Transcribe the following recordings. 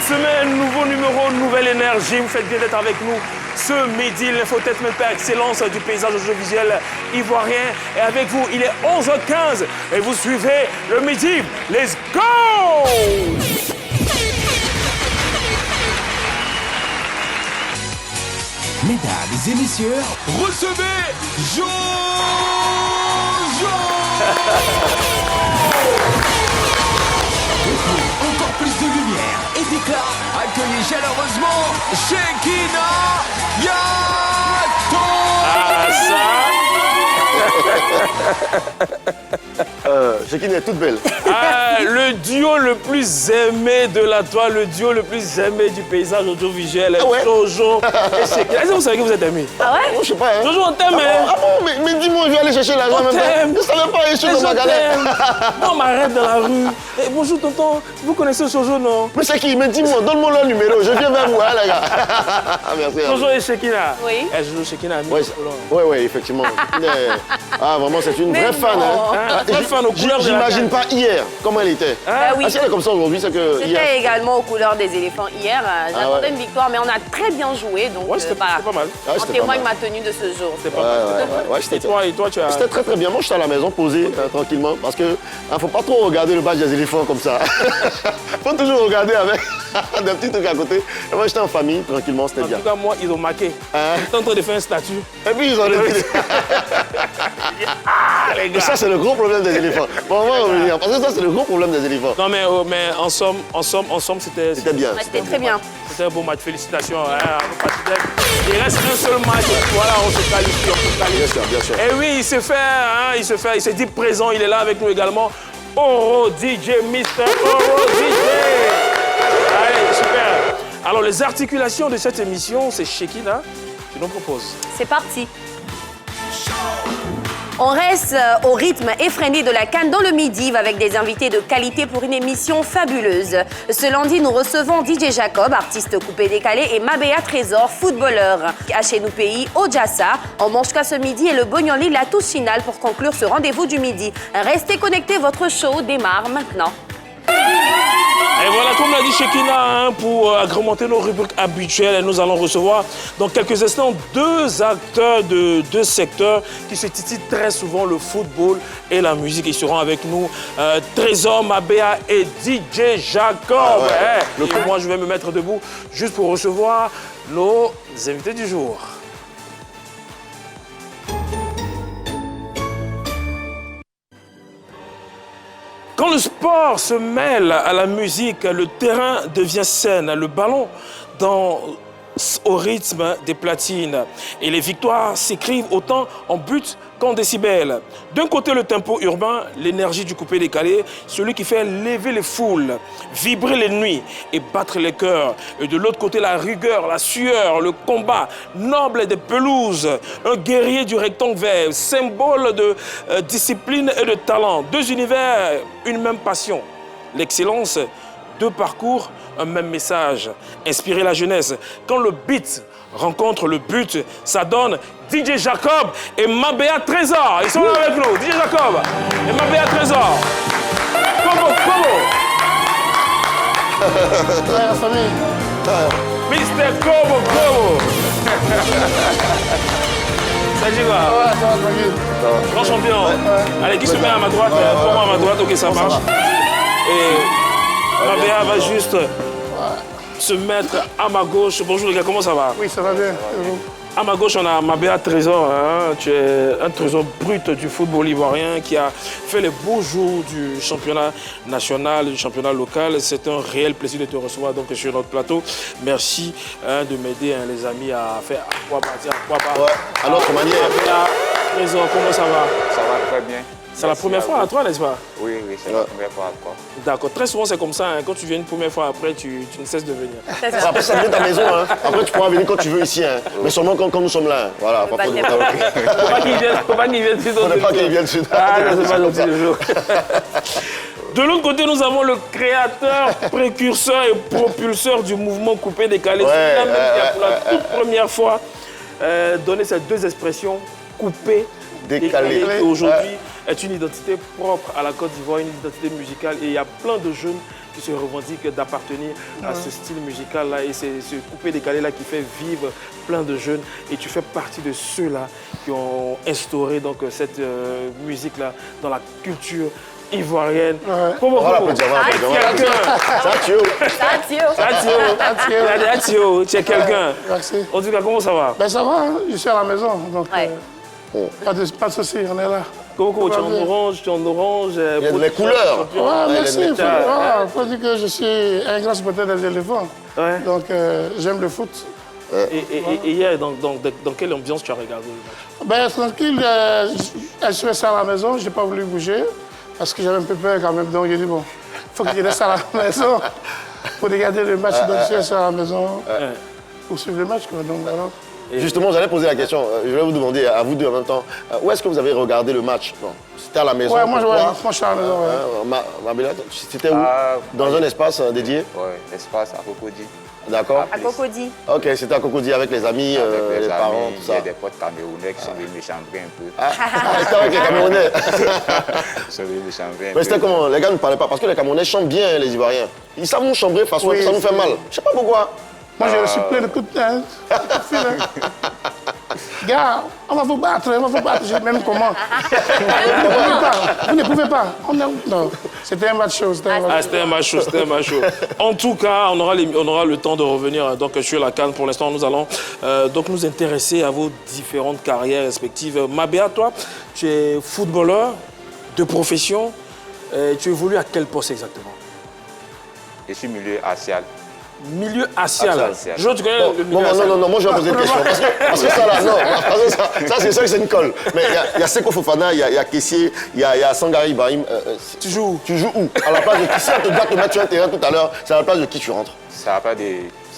Nouvelle semaine, nouveau numéro, nouvelle énergie. Vous faites bien d'être avec nous ce midi. L'infotainment par excellence du paysage audiovisuel ivoirien. Et avec vous, il est 11h15 et vous suivez le midi. Let's go! Mesdames et messieurs, Recevez Jojo! encore plus de lumière et d'éclat, accueillez chaleureusement Shekina Yato. Ah, ça! Shekina est toute belle. Ah, le duo le plus aimé de la toile, le duo le plus aimé du paysage audiovisuel, Ah ouais? Jojo et Shekina. Est-ce que vous savez que vous êtes amis? Ah ouais? Oh, je sais pas, hein. Jojo, on t'aime, hein? Ah bon, mais dis-moi, je vais aller chercher l'argent On même t'aime. pas. Je savais pas, je suis Et dans ma je galère. t'aime. Non, on m'arrête dans la rue. Eh, bonjour, tonton. Vous connaissez Jojo, non? Mais c'est qui? Mais dis-moi, donne-moi leur numéro, je viens vers vous, hein, les gars. Merci. Jojo et Shekina. Oui. Eh, Jojo, Shekina, ami. Ouais, effectivement. Ah, vraiment, c'est une vraie fan, hein. Hein, très fan aux couleurs de la J'imagine canne. pas hier comment elle était. Bah oui. Ah, si elle est comme ça aujourd'hui, c'est que hier. J'étais également aux couleurs des éléphants hier. J'attendais ouais. une victoire, mais on a très bien joué. Donc, Ouais, c'était pas mal. Ah, en c'était témoigne pas mal. ma tenue de ce jour. C'était pas mal. Ouais, c'était Et toi, tu as... C'était très bien. Moi, j'étais à la maison posé tranquillement parce que faut pas trop regarder le match des éléphants comme ça. Faut toujours regarder avec des petits trucs à côté. Et moi, j'étais en famille tranquillement, c'était En bien. tout cas, moi, ils ont marqué. Hein? Ils sont en train de faire un statut. Et puis ils ont dit. Ah, les Et gars. ça, c'est le gros problème des éléphants. Bon, on va revenir parce que ça, c'est le gros problème des éléphants. Non, mais en somme, c'était C'était bien. Ouais, c'était très bien. C'était un beau match. Félicitations. Hein, il reste un seul match. Voilà, on se qualifie. Bien sûr. Et oui, il s'est dit présent. Il est là avec nous également. Oro DJ, Mr. Oro DJ. Allez, super. Alors, les articulations de cette émission, c'est Shekina qui nous propose. C'est parti. On reste au rythme effréné de la Cannes dans le Midi avec des invités de qualité pour une émission fabuleuse. Ce lundi, nous recevons DJ Jacob, artiste coupé-décalé, et Mabea Trésor, footballeur. À chez nous pays, Ojassa, on mange qu'à ce midi et le Bognoli, la touche finale pour conclure ce rendez-vous du midi. Restez connectés, votre show démarre maintenant. Et voilà, comme l'a dit Shekina, hein, pour agrémenter nos rubriques habituelles, nous allons recevoir dans quelques instants deux acteurs de deux secteurs qui se titillent très souvent, le football et la musique. Ils seront avec nous, Trésor, Mabea et DJ Jacob. Ah ouais. Et moi, je vais me mettre debout juste pour recevoir nos invités du jour. Quand le sport se mêle à la musique, le terrain devient scène, le ballon au rythme des platines. Et les victoires s'écrivent autant en buts qu'en décibels. D'un côté, le tempo urbain, l'énergie du coupé-décalé, celui qui fait lever les foules, vibrer les nuits et battre les cœurs. Et de l'autre côté, la rigueur, la sueur, le combat noble des pelouses, un guerrier du rectangle vert, symbole de discipline et de talent. Deux univers, une même passion. L'excellence, deux parcours, un même message. Inspirer la jeunesse. Quand le beat rencontre le but, ça donne DJ Jacob et Mabea Trésor. Ils sont là avec nous. DJ Jacob et Mabea Trésor. Como. Ouais, la famille. Mr. Como. Ça dit quoi? Ouais, ça va, tranquille. Grand champion. Allez, qui se met à ma droite? Pour-moi à ma droite, ok, ça marche. Et Mabea va juste se mettre à ma gauche. Bonjour les gars, comment ça va? Oui, ça va bien. À ma gauche, on a Mabea Trésor. Hein. Tu es un trésor brut du football ivoirien qui a fait les beaux jours du championnat national, du championnat local. C'est un réel plaisir de te recevoir donc, sur notre plateau. Merci de m'aider, les amis, à faire à quoi partir, à quoi pas. Ouais, à notre manière. Mabea Trésor, comment ça va? Ça va très bien. C'est la première fois à toi, n'est-ce pas? Oui, c'est la première fois à toi. D'accord. Très souvent, c'est comme ça. Hein. Quand tu viens une première fois, après, tu ne cesses de venir. Après, ça devient ta maison. Hein. Après, tu pourras venir quand tu veux ici. Hein. Mais seulement quand nous sommes là. Hein. Voilà. Pas de Faut pas qu'il vienne plus On n'est pas qu'ils viennent dessus. Ah, non, c'est pas gentil le jour. De l'autre côté, nous avons le créateur, précurseur et propulseur du mouvement coupé-décalé. Ouais, C'est lui-même qui a pour la toute première fois donné ces deux expressions, coupé, décalé. Décalé. Et aujourd'hui, est une identité propre à la Côte d'Ivoire, une identité musicale. Et il y a plein de jeunes qui se revendiquent d'appartenir à ce style musical-là. Et c'est ce coupé-décalé-là qui fait vivre plein de jeunes. Et tu fais partie de ceux-là qui ont instauré donc, cette musique-là dans la culture ivoirienne. Comment On va l'applaudir, on va l'applaudir. Ça, Thio. Tu es quelqu'un. Merci. En tout cas, comment ça va? Ben ça va, hein, je suis à la maison, donc pas de souci, on est là. Comment tu es en orange, Il y a des couleurs. Ouais, merci. les métal. Il faut dire que je suis un grand supporter des éléphants. Ouais. Donc j'aime le foot. Et hier, dans quelle ambiance tu as regardé le match? Ben tranquille, je suis resté à la maison, je n'ai pas voulu bouger parce que j'avais un peu peur quand même. Donc j'ai dit bon, il faut que je reste à la maison pour regarder le match. Donc je suis resté à la maison pour suivre le match. Quoi. Donc, alors, Justement, j'allais poser la question. Je vais vous demander à vous deux en même temps. Où est-ce que vous avez regardé le match? C'était à la maison? ouais, moi pour je suis à la maison. Ouais. Mabéa, c'était où? Dans un espace dédié? Oui, espace à Cocody. D'accord. À Cocody. Ok, c'était à Cocody avec les amis, Avec les parents, amis, tout il y a ça. des potes camerounais qui sont venus me chambrer un peu. C'était avec les Camerounais. Ils sont venus me chambrer un Mais c'était peu. comment? Les gars ne parlaient pas. Parce que les Camerounais chantent bien, les Ivoiriens. Ils savent nous chambrer, façon, Oui, ça nous fait mal. Je sais pas pourquoi. Moi je suis plein de coups de tête. Gars, on va vous battre, Je dis même comment. Vous ne pouvez pas. Non, c'était un match chaud. C'était C'était un match chaud. En tout cas, on aura le temps de revenir donc, sur la CAN. Pour l'instant, nous allons donc nous intéresser à vos différentes carrières respectives. Mabéa, toi, tu es footballeur de profession. Tu évolues à quel poste exactement? Je suis milieu axial. Milieu axial. Axial. Jo, tu connais le milieu axial? Non, moi je vais poser une question. Parce que ça là, non. Parce que ça c'est sûr que c'est une colle. Mais il y a Seko Fofana, il y a Kessié, il y a Sangari Ibrahim. Tu joues où? Tu joues où? À la place de qui? Si on te doit te mettre sur un terrain tout à l'heure, c'est à la place de qui tu rentres? Ça va pas de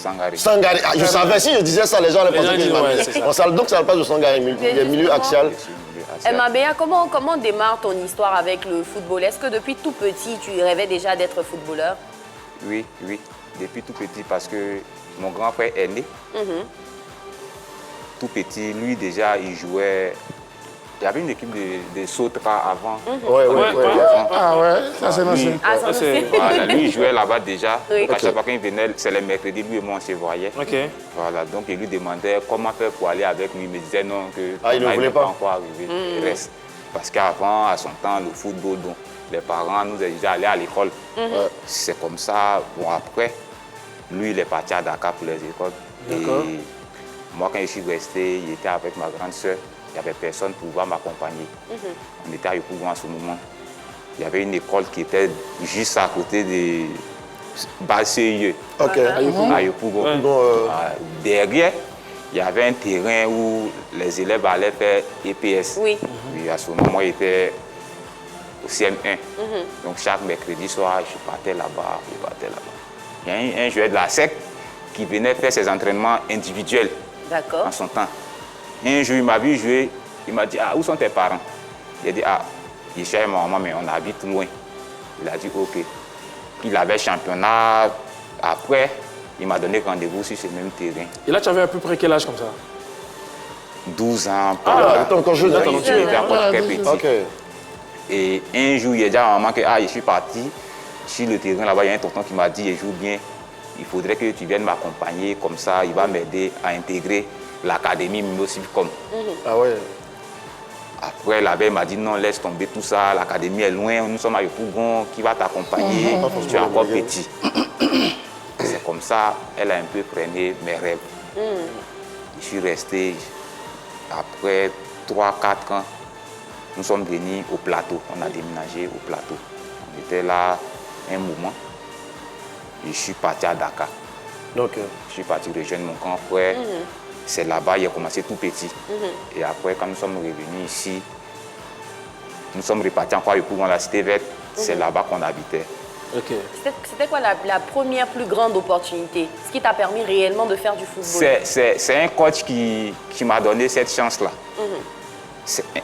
Sangari. Sangari. Ah, je savais, si je disais ça, les gens allaient penser gens que je disent, ouais, c'est ça. Donc c'est à la place de Sangari, milieu axial. Je suis milieu axial. Mabéa, comment démarre ton histoire avec le football? Est-ce que depuis tout petit, tu rêvais déjà d'être footballeur? Oui, depuis tout petit parce que mon grand frère est né. Tout petit, lui déjà, il jouait. Il y avait une équipe de Sotra avant. Ouais. Ah ouais, ça c'est Lui, ancien. Ah, ça, c'est... voilà, lui, il jouait là-bas déjà. Oui. Donc, à chaque fois qu'il venait, c'est les mercredis, lui et moi, on se voyait. Ok. Voilà, donc il lui demandait comment faire pour aller avec lui. Il me disait non, que Ah, il ne voulait n'est pas. encore arrivé. Il reste. Parce qu'avant, à son temps, le football, donc, les parents nous disaient aller à l'école. C'est comme ça. Bon, après, lui, il est parti à Dakar pour les écoles. D'accord. Et moi, quand je suis resté, il était avec ma grande sœur. Il n'y avait personne pour pouvoir m'accompagner. On était à Yopougon à ce moment. Il y avait une école qui était juste à côté de Basse-CIE. Ok. À Yopougon. Derrière, il y avait un terrain où les élèves allaient faire EPS. Oui. Oui, à ce moment, il était au CM1. Donc chaque mercredi soir, je partais là-bas. Il y a un joueur de la SEC qui venait faire ses entraînements individuels D'accord. en son temps. Un jour, il m'a vu jouer, il m'a dit, ah, où sont tes parents? Il a dit, ah, je cherche ma maman, mais on habite loin. Il a dit, ok. Il avait championnat. Après, il m'a donné rendez-vous sur ce même terrain. Et là, tu avais à peu près quel âge comme ça? 12 ans. T'es encore jeune, Il était encore très petit. Ok. Et un jour, il a dit à maman que ah, je suis parti sur le terrain là-bas, il y a un tonton qui m'a dit, je joue bien, il faudrait que tu viennes m'accompagner, comme ça, il va m'aider à intégrer l'académie Mimosivcom. Ah ouais. Après, la veille m'a dit non, laisse tomber tout ça, l'académie est loin, nous sommes à Yopougon, qui va t'accompagner, tu es encore petit. C'est comme ça, elle a un peu freiné mes rêves. Je suis resté, après 3-4 ans, nous sommes venus au plateau, on a déménagé au plateau. On était là un moment, je suis parti à Dakar. Donc, Je suis parti rejoindre mon grand frère. C'est là-bas, il a commencé tout petit. Et après, quand nous sommes revenus ici, nous sommes repartis encore dans la cité verte. C'est là-bas qu'on habitait. Ok. C'était quoi la première plus grande opportunité? Ce qui t'a permis réellement de faire du football? C'est un coach qui m'a donné cette chance-là.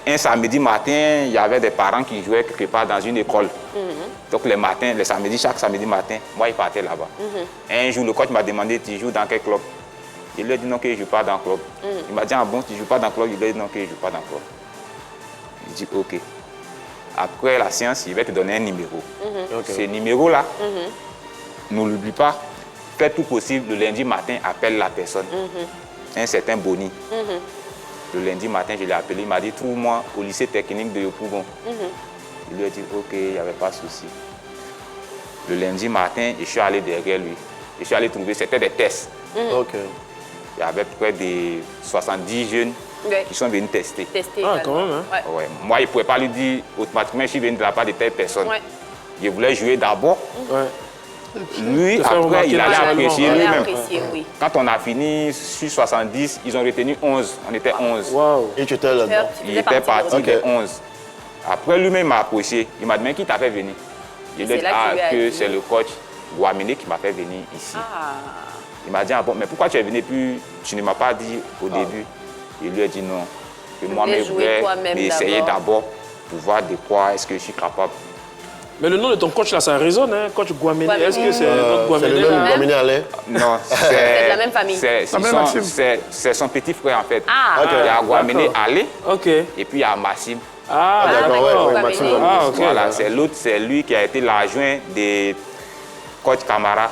Un samedi matin, il y avait des parents qui jouaient quelque part dans une école. Donc les matins, les samedis, chaque samedi matin, moi, je partais là-bas. Un jour, le coach m'a demandé, tu joues dans quel club? Il lui a dit non, que je ne joue pas dans le club. Il m'a dit, ah bon, tu ne joues pas dans le club? Il lui a dit non, que je ne joue pas dans le club. Il dit, ok. Après la séance, il va te donner un numéro. Ce numéro-là, ne l'oublie pas. Fais tout possible, le lundi matin, appelle la personne. Un certain Boni. Le lundi matin, je l'ai appelé, il m'a dit, trouve-moi au lycée technique de Yopougon. Je lui ai dit, ok, il n'y avait pas de souci. Le lundi matin, je suis allé derrière lui. Je suis allé trouver, c'était des tests. Ok. Il y avait près de 70 jeunes qui sont venus tester. Ah, quand même, hein? Ouais. Moi, je ne pouvais pas lui dire automatiquement, je suis venu de la part de telle personne. Je voulais jouer d'abord. Lui, après, il allait apprécier lui-même. Quand on a fini sur 70, ils ont retenu 11. On était 11. Wow. Et tu étais là-dedans? Il était parti des 11. Après, lui-même m'a approché. Il m'a demandé qui t'a fait venir. Je lui ai dit que c'est le coach Guamene qui m'a fait venir ici. Il m'a dit, ah bon, mais pourquoi tu es venu et puis tu ne m'as pas dit au début? Il lui a dit non. Que moi-même, je voulais essayer d'abord pour voir de quoi est-ce que je suis capable. Mais le nom de ton coach là, ça résonne, hein? Coach Guamene. Est-ce que c'est notre Guamene? C'est le même Guamene Alain? Non, c'est de la même famille. C'est son petit frère en fait. Ah, il y a Guamene Alain Ok. et puis il y a Massim. Ah, d'accord, ouais, Maxime. Ah, ok. Voilà, c'est l'autre, c'est lui qui a été l'adjoint de coach Camara.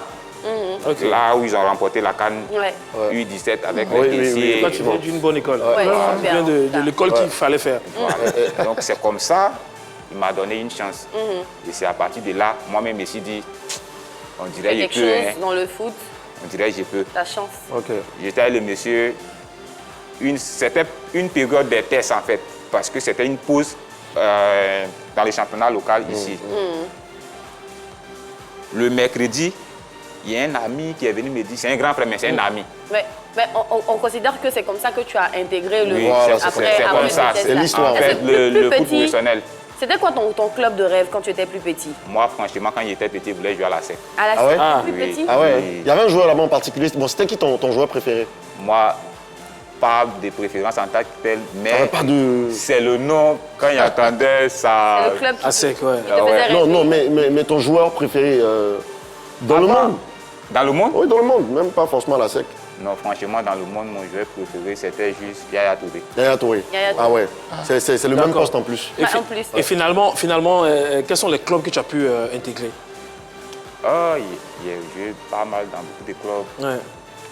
Ok. Là où ils ont remporté la CAN U17 avec les Tessiers. Toi, tu viens d'une bonne école. Ouais, Tu viens de l'école qu'il fallait faire. Voilà. Donc c'est comme ça, il m'a donné une chance. Et c'est à partir de là, moi-même, je me suis dit, on dirait que je quelque peux. chose dans le foot, On dirait que je peux. ta chance. Ok. J'étais avec le monsieur, c'était une période de tests en fait, parce que c'était une pause dans le championnat local ici. Le mercredi, il y a un ami qui est venu me dire, c'est un grand frère, mais c'est un ami. Mais on considère que c'est comme ça que tu as intégré le Oui, foot c'est comme ça, c'est l'histoire. En fait, le foot professionnel. C'était quoi ton club de rêve quand tu étais plus petit? Moi, franchement, quand j'étais petit, je voulais jouer à la SEC. À la Ah ouais? SEC, plus Oui. petit? Ah ouais? Oui. Il y avait un joueur là-bas en particulier. Bon, c'était qui ton joueur préféré? Moi, pas de préférence en tant que tel, mais Pas de... c'est le nom, quand il entendait ça... C'est le club qui À sec, ouais. te faisait rêver. Non, mais ton joueur préféré dans le monde? Dans le monde? Oui, dans le monde, même pas forcément à la SEC. Non, franchement, dans le monde, mon joueur préféré, c'était juste Yaya Touré. Yaya Touré. Yaya Touré. Ah ouais, c'est le même D'accord. poste en plus. En plus. Et finalement, quels sont les clubs que tu as pu intégrer? Ah, il a joué pas mal dans beaucoup de clubs. Ouais.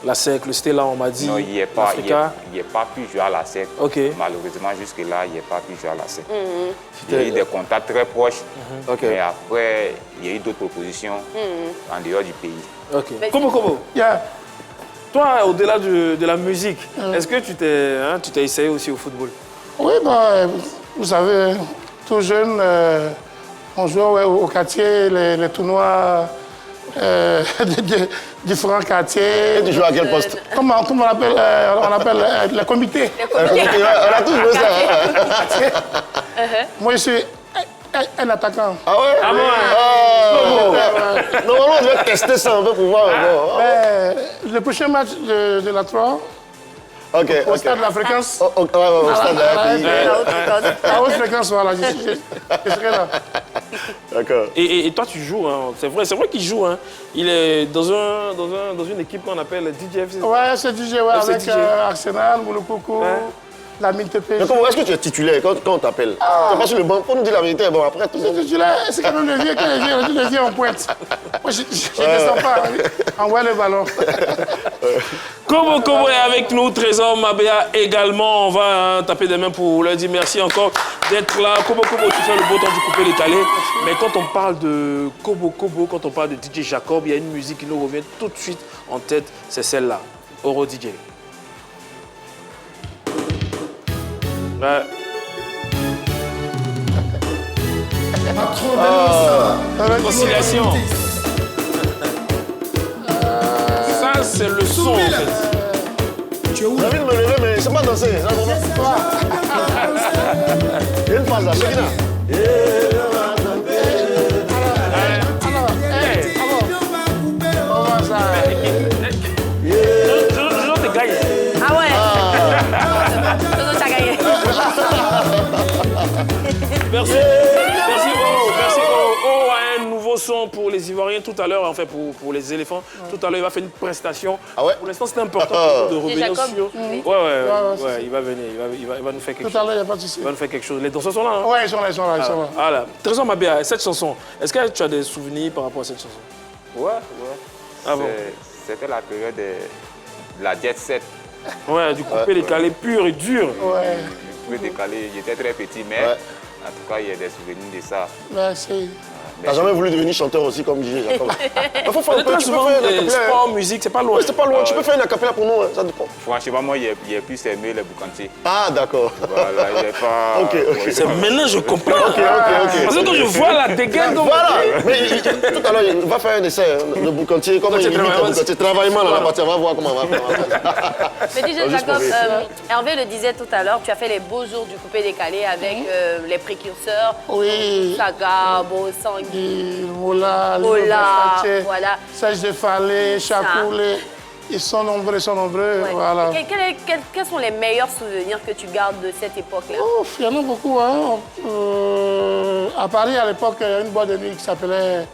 La SEC, le Stella, on m'a dit. Non, il n'a pas, pas pu jouer à la SEC. Ok. Malheureusement, jusque-là, il n'a pas pu jouer à la SEC. Il y a eu des contacts très proches, Ok. mais après, il y a eu d'autres propositions en dehors du pays. Ok. Mais- Kobo, Yeah. toi, au-delà de la musique, est-ce que tu t'es essayé aussi au football? Oui, vous savez, tout jeune, on jouait au quartier, les tournois de différents quartiers. Et tu joues à quel poste? Comment on appelle, les comités. On a tous joué ça. Moi, je suis un attaquant. Ah ouais? Ah ouais. Normalement, on devait tester ça un peu pour voir. Le prochain match de la 3, Ok, au ok. stade de la fréquence, Au stade de la RPI. à haute fréquence, voilà, je serai là. D'accord. Et toi, tu joues, hein. C'est vrai qu'il joue. Hein. Il est dans une équipe qu'on appelle DJFC. Ouais, c'est DJ, ouais, FC avec DJ. Arsenal, Moulokoko, Ouais. la mine TP. Mais comment est-ce que tu es titulaire quand on t'appelle? Tu pas sur le banc, pour nous dire la vérité. Bon, après, tout le monde. C'est quand même le vieux, le vieux en pointe. Moi, je ne descends pas, envoie le ballon. Kobo est avec nous, Trésor Mabea également. On va taper des mains pour leur dire merci encore d'être là. Kobo, tu fais le beau temps du coupé décalé. Mais quand on parle de Kobo, quand on parle de DJ Jacob, il y a une musique qui nous revient tout de suite en tête, c'est celle-là, Oro DJ. Ouais. Conciliation. Ça, c'est le son, en fait. J'ai envie de me lever, mais c'est pas danser. Ça, il y a une phase là, c'est qui là? Toujours t'es gagné. Ah ouais. Toujours, tu as gagné. Merci. Merci, Oh. Merci, Oh. Oh a un nouveau son pour les Ivoiriens tout à l'heure, en fait pour les éléphants. Tout à l'heure, il va faire une prestation. Ah ouais? Pour l'instant, c'est important de revenir Jacob. sur... Ouais, il va venir, il va nous faire quelque chose. Tout à l'heure, il n'y a pas de souci. Il va nous faire quelque chose. Les danseurs sont là, hein? Ouais, ils sont là, ils sont là, ils sont là. Voilà. Trésor Mabéa, cette chanson, est-ce que tu as des souvenirs par rapport à cette chanson? Ouais. Ah bon? C'était la période de la jet set. Ouais, du coupé décalé pur et dur. Ouais, Je pouvais décaler, j'étais très petit, mais Ouais. en tout cas, il y a des souvenirs de ça. merci. T'as jamais voulu devenir chanteur aussi comme DJ Jacob? Il faut faire un peu, Très tu peux souvent, faire un acapella. sport, musique, c'est pas loin. Ouais, c'est pas loin, tu peux faire un acapella pour nous, hein, ça dépend. Franchement, moi, j'ai plus aimé les boucantiers. Ah, d'accord. Voilà, il n'y a pas... Ok, ok. C'est maintenant je comprends. Ok. Parce que quand je vois la dégaine, donc... Voilà, mais tout à l'heure, il va faire un essai, hein, le boucantier, comment il imite le boucantier. Travaillement dans la partie, on va voir comment on va faire. Mais DJ Juste pour Jacob, vérifier. Hervé le disait tout à l'heure, tu as fait les beaux jours du coupé décalé avec les précurseurs, Oui. Saga, Bosangui. Mola, Mola, voilà. Sage de Fallé, Chakoulé. Ils sont nombreux, Ouais. voilà. Et quels sont les meilleurs souvenirs que tu gardes de cette époque-là? Oh, il y en a beaucoup. Hein. À Paris, à l'époque, il y a une boîte de nuit qui s'appelait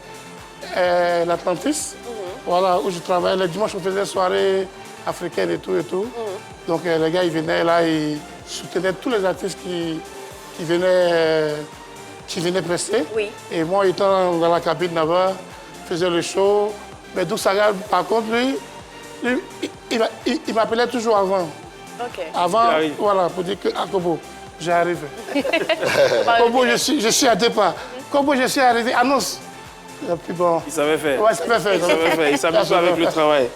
l'Atlantis. Voilà, où je travaillais. Le dimanche, on faisait des soirées africaines et tout. Donc, les gars, ils venaient là, ils soutenaient tous les artistes qui venaient prester. Oui. Et moi, étant dans la cabine là-bas, faisais le show. Mais Doux Saga, par contre, lui, il m'appelait toujours avant. Ok. Avant, Il arrive. voilà, pour dire que à Kobo, j'arrive. Kobo, je suis à départ. Kobo, je suis arrivé. Annonce. Et puis bon. Il savait faire. Ouais, ça fait faire. Il savait faire. Il s'amuse avec le travail.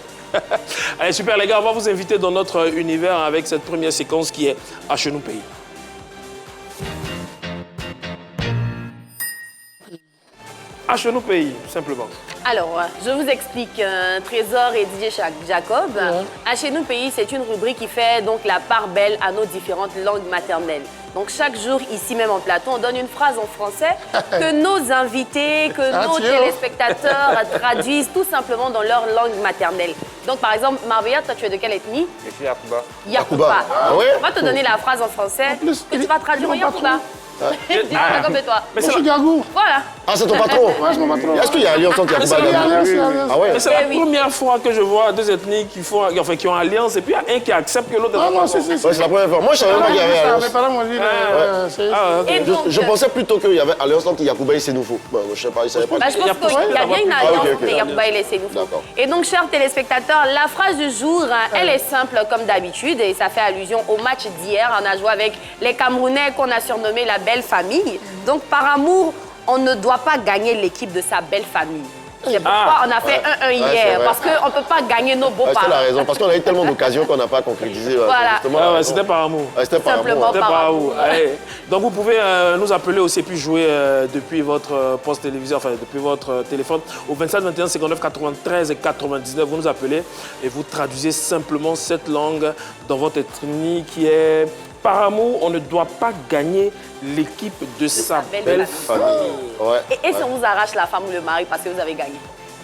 Allez, super les gars, on va vous inviter dans notre univers avec cette première séquence qui est à chez nous pays. À chez nous pays, tout simplement. Alors, je vous explique. Trésor et DJ Jacob. À chez nous pays, c'est une rubrique qui fait donc la part belle à nos différentes langues maternelles. Donc chaque jour, ici même en plateau, on donne une phrase en français que nos invités, que nos téléspectateurs traduisent tout simplement dans leur langue maternelle. Donc par exemple, Marbella, toi tu es de quelle ethnie? Je suis Yakuba. Yakuba. Ah ouais? On va te donner la phrase en français plus, que tu vas traduire en ils m'ont pas Yakuba. DJ Jacob et toi. Mais Moi, je c'est suis la, Gagou. Voilà. Ah, c'est ton patron? Ouais, c'est mon patron. Est-ce qu'il y a alliance entre Yakuba Mais et c'est Gabou? Alliance, alliance. Ah ouais? mais c'est la Eh oui. première fois que je vois deux ethnies qui ont alliance et puis il y a un qui accepte que l'autre... Ah non, c'est Ouais, c'est la première fois. Moi, je savais même pas qu'il y avait alliance. Mes parents m'ont dit, c'est... Ah, ok. Et donc, Je pensais plutôt qu'il y avait alliance entre Yakuba et Sénoufo. Bon, je sais pas, je savais pas. bah, je Il y a pense qu'il y a bien une Ah, alliance ok, ok. entre Yakuba et les Sénoufos. D'accord. Et donc, chers téléspectateurs, la phrase du jour, elle est simple comme d'habitude et ça fait allusion au match d'hier. On a joué avec les Camerounais qu'on a surnommé la belle famille. Donc, par amour, on ne doit pas gagner l'équipe de sa belle famille. C'est pourquoi on a fait 1-1 hier, c'est vrai. parce qu'on ne peut pas gagner nos Ouais, c'est la beaux-parents. raison, parce qu'on a eu tellement d'occasions qu'on n'a pas concrétisé. Voilà. Justement, Ouais, la ouais, raison. c'était par amour. Ouais, c'était par Simplement. amour. C'était Par par amour. amour. Allez. Donc vous pouvez nous appeler aussi et puis jouer depuis votre poste télévisé, enfin depuis votre téléphone au 27 21 59 93 et 99. Vous nous appelez et vous traduisez simplement cette langue dans votre ethnie qui est par amour. On ne doit pas gagner l'équipe de sa belle belle famille. famille. Ouais. Et si on vous arrache la femme ou le mari parce que vous avez gagné?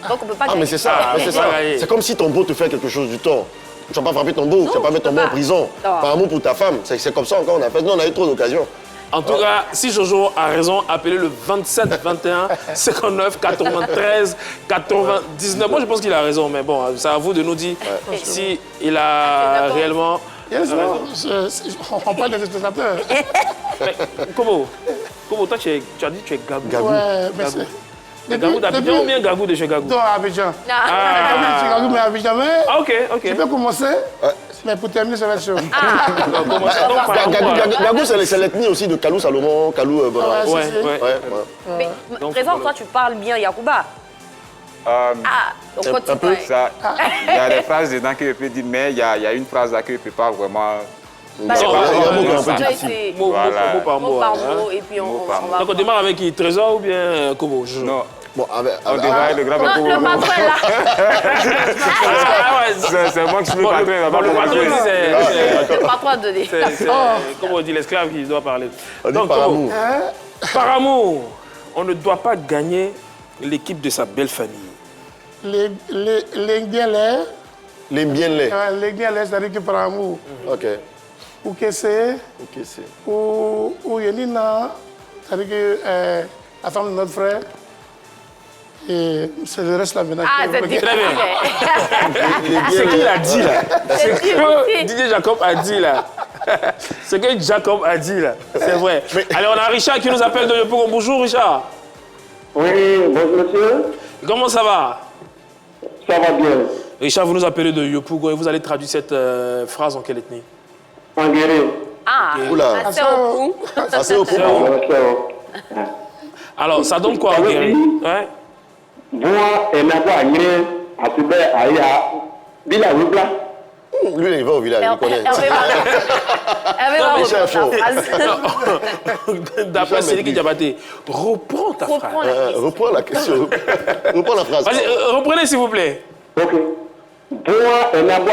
Donc on ne peut pas Ah, gagner. mais c'est ça, Ah, mais c'est on ça. va gagner. C'est comme si ton beau te fait quelque chose du tort. Tu vas pas frapper ton beau, tu vas pas mettre ton tu beau peux en pas. prison. Non. Par amour pour ta femme. C'est comme ça encore on a fait. Nous, on a eu trop d'occasions. En tout cas, si Jojo a raison, appelez le 27 21 59 93 99. Moi, je pense qu'il a raison, mais bon, c'est à vous de nous dire si il a réellement Yes, non, on parle des spectateurs. Mais, Kobo, toi, tu as dit que tu es Gagou. Gagou. Ouais, mais Gagou. c'est... Gagou d'Abidjan ou bien Gagou de chez Gagou? Non, à Abidjan. Ah. Je suis Gagou, mais à Abidjan. Mais Ah, ok. je peux commencer, mais pour terminer, ça va être chaud. Comment ça? Donc, par exemple, Gagou, c'est l'ethnie aussi de Kalou Salomon, Kalou Bonara. Ouais, ouais, c'est- ouais. Ouais, ouais. Mais, Donc, Trésor, voilà. toi, tu parles bien Yakuba. Ah, donc quand un tu peu. Ça, il y a des phrases dedans que je peux dire, mais il y a une phrase là que je ne peux pas vraiment... Bah, Il y a un mot qui est un peu ça, difficile. c'est Mot par mot. mot par hein. mot, et puis on Mot par va mot. Donc, on démarre avec qui? Trésor ou bien Kobo? Non, Bon, on démarre le grand Non, patron. le patron est là. Ah ouais, C'est moi qui suis le bon, patron, il va pas le patron, commencer. c'est- Le patron a donné. c'est, comment on dit, l'esclave qui doit parler. On dit Donc, par Kobo, amour. par amour, on ne doit pas gagner l'équipe de sa belle famille. Les Guinéens, Les bien les. les Guinéens, c'est-à-dire que par amour, Ok. ou que c'est, Ok, c'est. ou Yelina, c'est-à-dire que la femme de notre frère, Et c'est le reste là maintenant. Ah, qui- c'est difficile. Très bien. Il est bien, C'est qu'il là. a dit là. C'est C'est que difficile. DJ Jacob a dit là. C'est que Jacob a dit là. C'est vrai. Allez, on a Richard qui nous appelle de Yopougon. Bonjour Richard. Oui, bonjour monsieur. Comment ça va? Ça va bien. Richard, vous nous appelez de Yopougon et vous allez traduire cette phrase en quelle ethnie? En guéri. Ah, Oula. ah, c'est au coup. Ça, c'est au C'est courant. au- Alors, ça donne quoi en guéri? Ouais. Moi, et ma voix, à Tibet, à Bila Rubla. Lui, il va au village, il connaît. Hervé va mais c'est reprendre faux. ta phrase. D'après Richard Cédric Mendy. Diabaté, reprends ta phrase. Reprends la question. Reprends la question. Reprends la phrase. Vas-y, reprenez s'il vous plaît. Ok. Moi, et ma voix,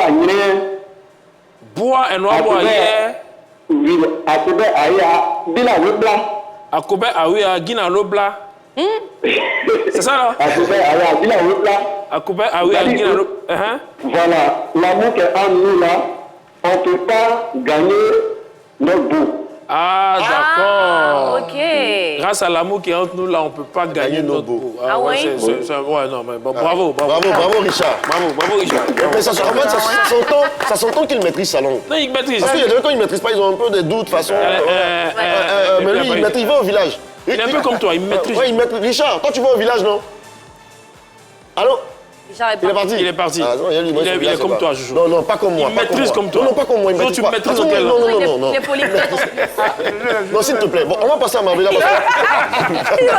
Bois et noir bois hier, à Tibet, à Bila Rubla. à Kobe, ah oui, à Guina Lobla. C'est ça là? À Tibet, à Bila Rubla. À Kobe, ah oui, à Guina Lobla. Voilà. L'amour qui est en nous là, on ne peut pas gagner notre bout. Ah, Ah, d'accord. ok. Grâce à l'amour qui est entre nous là, on ne peut pas gagner notre bout. Ah ouais, oui? ouais, non, mais bon, bravo, bravo. Bravo, Richard. Bravo, Richard. Mais ça, en fait, ça s'entend qu'il maîtrise sa langue. Non, il maîtrise. Parce qu'il y a des gens, quand ils ne maîtrisent pas, ils ont un peu des doutes, façon. Mais lui, il maîtrise, il va au village. Il est un peu comme toi, il maîtrise. Oui, il maîtrise. Richard, toi, tu vas au village, non? Allô? J'arrête Il est pas. parti. Il est parti. Ah, non, il est Il est comme toi, Joujou. Non, non, pas comme moi. Il pas maîtrise moi. comme toi. Non, non, pas comme moi. Il Toi, maîtrise tu pas. maîtrises Attends, en quelle non, non, Il non, non. est polyglot en plus. Non, s'il te plaît. Bon, on va passer à Marbella. Non,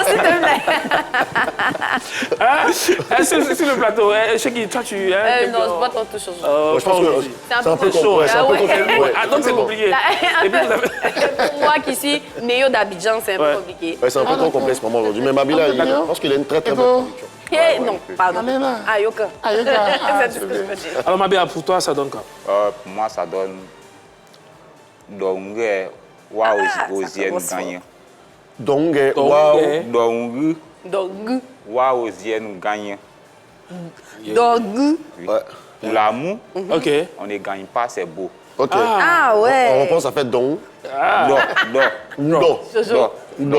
s'il te plaît. Hein? C'est le plateau. Hein? Je sais que toi, tu. Hein, Non, c'est pas tant de choses. Je pense que C'est un c'est un peu peu chaud. compliqué. C'est un Ah peu ouais. compliqué. Ouais. Ah, donc c'est compliqué. Et puis, vous avez- Pour moi qui suis Néo d'Abidjan, c'est un peu Ouais. compliqué. Ouais, c'est un peu trop complexe pour moi aujourd'hui. Mais Marbella, je pense qu'il a une très très bonne traduction. Non, pardon. Aléna. Ah, Yoka. Ah, Yoka. Ah, C'est ce que je peux dire. Alors, Mabéa, pour toi, ça donne quoi? Pour moi, ça donne Dongé, wa Ozien gagne. Donc, Donc, waouh. Dongé, Dogu. wa Ozien gagne. Dogu. Ouais. Pour l'amour, Ok. on ne gagne pas, c'est beau. Ok. Ah On ouais. reprend, ça fait donc. Non, non, Non. non.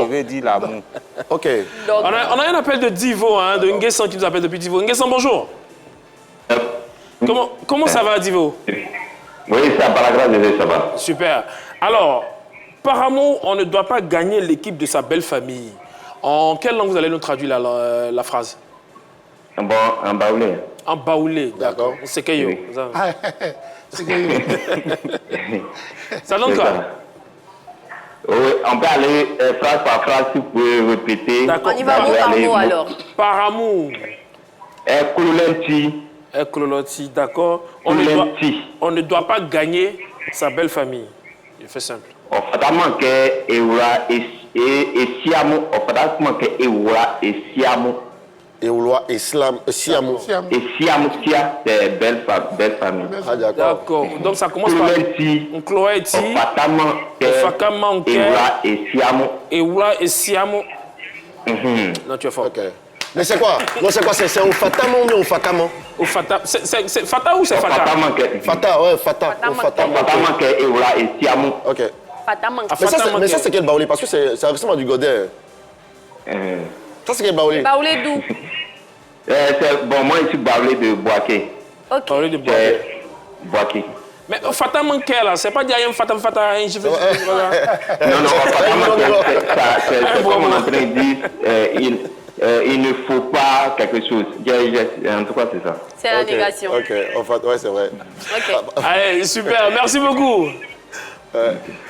On veut dire l'amour. Ok. On a un appel de Divo, hein, de Nguessan qui nous appelle depuis Divo. Nguessan, bonjour. Comment ça va, Divo? Oui, ça, par la grâce de Dieu, ça va. Super. Alors, par amour, on ne doit pas gagner l'équipe de sa belle famille. En quelle langue vous allez nous traduire la phrase? Un baoulé. En baoulé. D'accord. C'est que yo. Oui. C'est que Ça donne C'est quoi? ça. Oui, on peut aller phrase par phrase, si vous pouvez répéter. D'accord. On y va mot par mot alors. Par amour. Koulenti, Ekoloti, d'accord. Koulenti. On ne doit pas gagner sa belle famille. Je fais simple. Ofataman ke eura esiamu, ofataman ke eura esiamu. Et au loi islam, Siamou. Esiamu tia, c'est belle famille. Ah, d'accord. D'accord. Donc ça commence par Koulenti, Nkloeti, ofataman ke Ofataman ke eura esiamu. Ewa et Siamo. Non, tu es fort. Ok. Mais c'est quoi? Non, c'est quoi? C'est au Fatama ou bien au Fatama? Au Fata. C'est Fata ou c'est Fata? Ofataman ke Fata, ouais, Fata. Au Fatama. ofataman ke eura esiamu. Ok. Fataman. Mais ça, c'est quel baoulé? Parce que ça ressemble à du godet. Ça, c'est quel baoulé? Baoulé d'où? Bon, moi, je suis baoulé de Boaké. Ok. Parler de bois. Boaké. Mais Fata manque là, c'est pas dire Fata Fata, je fais Non, ofataman ke c'est comme on est en train de dire, il ne faut pas quelque chose. En tout cas, c'est ça. C'est la négation. Ok, en fait, ouais, c'est vrai. Ok. Allez, super, merci beaucoup.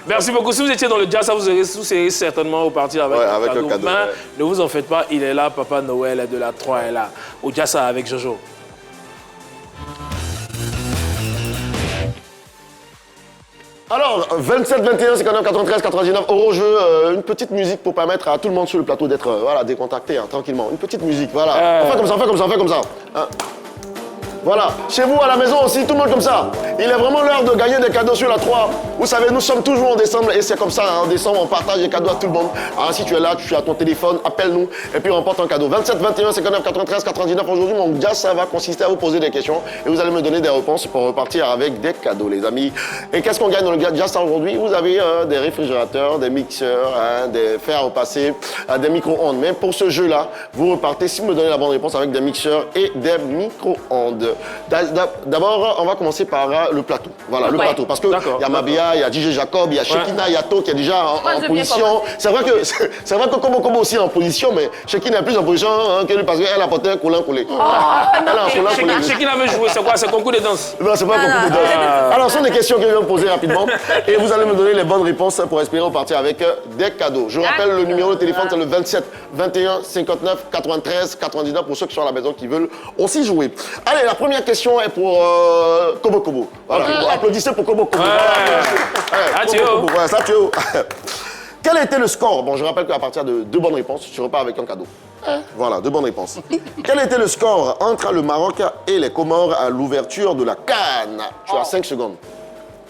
Merci beaucoup. Si vous étiez dans le jazz, vous serez certainement reparti avec, Ouais, avec un cadeau, Mais ouais. ne vous en faites pas, il est là, Papa Noël de la 3 est là. Au jazz avec Jojo. Alors, 27, 21, 59, 93, 99 euros jeu, une petite musique pour permettre à tout le monde sur le plateau d'être voilà, décontracté, hein, tranquillement. Une petite musique, voilà. On fait comme ça, on fait comme ça, on fait comme ça. Hein. Voilà. Chez vous, à la maison aussi, tout le monde comme ça. Il est vraiment l'heure de gagner des cadeaux sur la 3. Vous savez, nous sommes toujours en décembre et c'est comme ça. En décembre, on partage des cadeaux à tout le monde. Alors, si tu es là, tu as ton téléphone, appelle-nous et puis on remporte un cadeau. 27 21 59 93 99. Aujourd'hui, mon jazz, ça va consister à vous poser des questions et vous allez me donner des réponses pour repartir avec des cadeaux, les amis. Et qu'est-ce qu'on gagne dans le jazz aujourd'hui? Vous avez des réfrigérateurs, des mixeurs, des fers à repasser, des micro-ondes. Mais pour ce jeu-là, vous repartez, si vous me donnez la bonne réponse, avec des mixeurs et des micro-ondes. D'abord, on va commencer par le plateau. Voilà, le plateau. Parce qu'il y a Mabia, il y a DJ Jacob, il y a Shekina Yato qui est déjà en position. C'est vrai que Kobo aussi est en position, mais Shekina est plus en position que lui parce qu'elle a porté un collant collé. Shekina veut jouer, c'est quoi? C'est un concours de danse? Non, c'est pas un concours de danse. Alors, ce sont des questions que je vais vous poser rapidement et vous allez me donner les bonnes réponses pour espérer repartir avec des cadeaux. Je rappelle le numéro de téléphone, c'est le 27 21 59 93 99 pour ceux qui sont à la maison qui veulent aussi jouer. Allez, la première question est pour Kobo. Voilà, applaudissez pour Kobo. Voilà, ça tu es. Quel a été le score? Bon, je rappelle qu'à partir de 2 bonnes réponses, tu repars avec un cadeau. Voilà, 2 bonnes réponses. Quel a été le score entre le Maroc et les Comores à l'ouverture de la CAN? Tu as 5 secondes.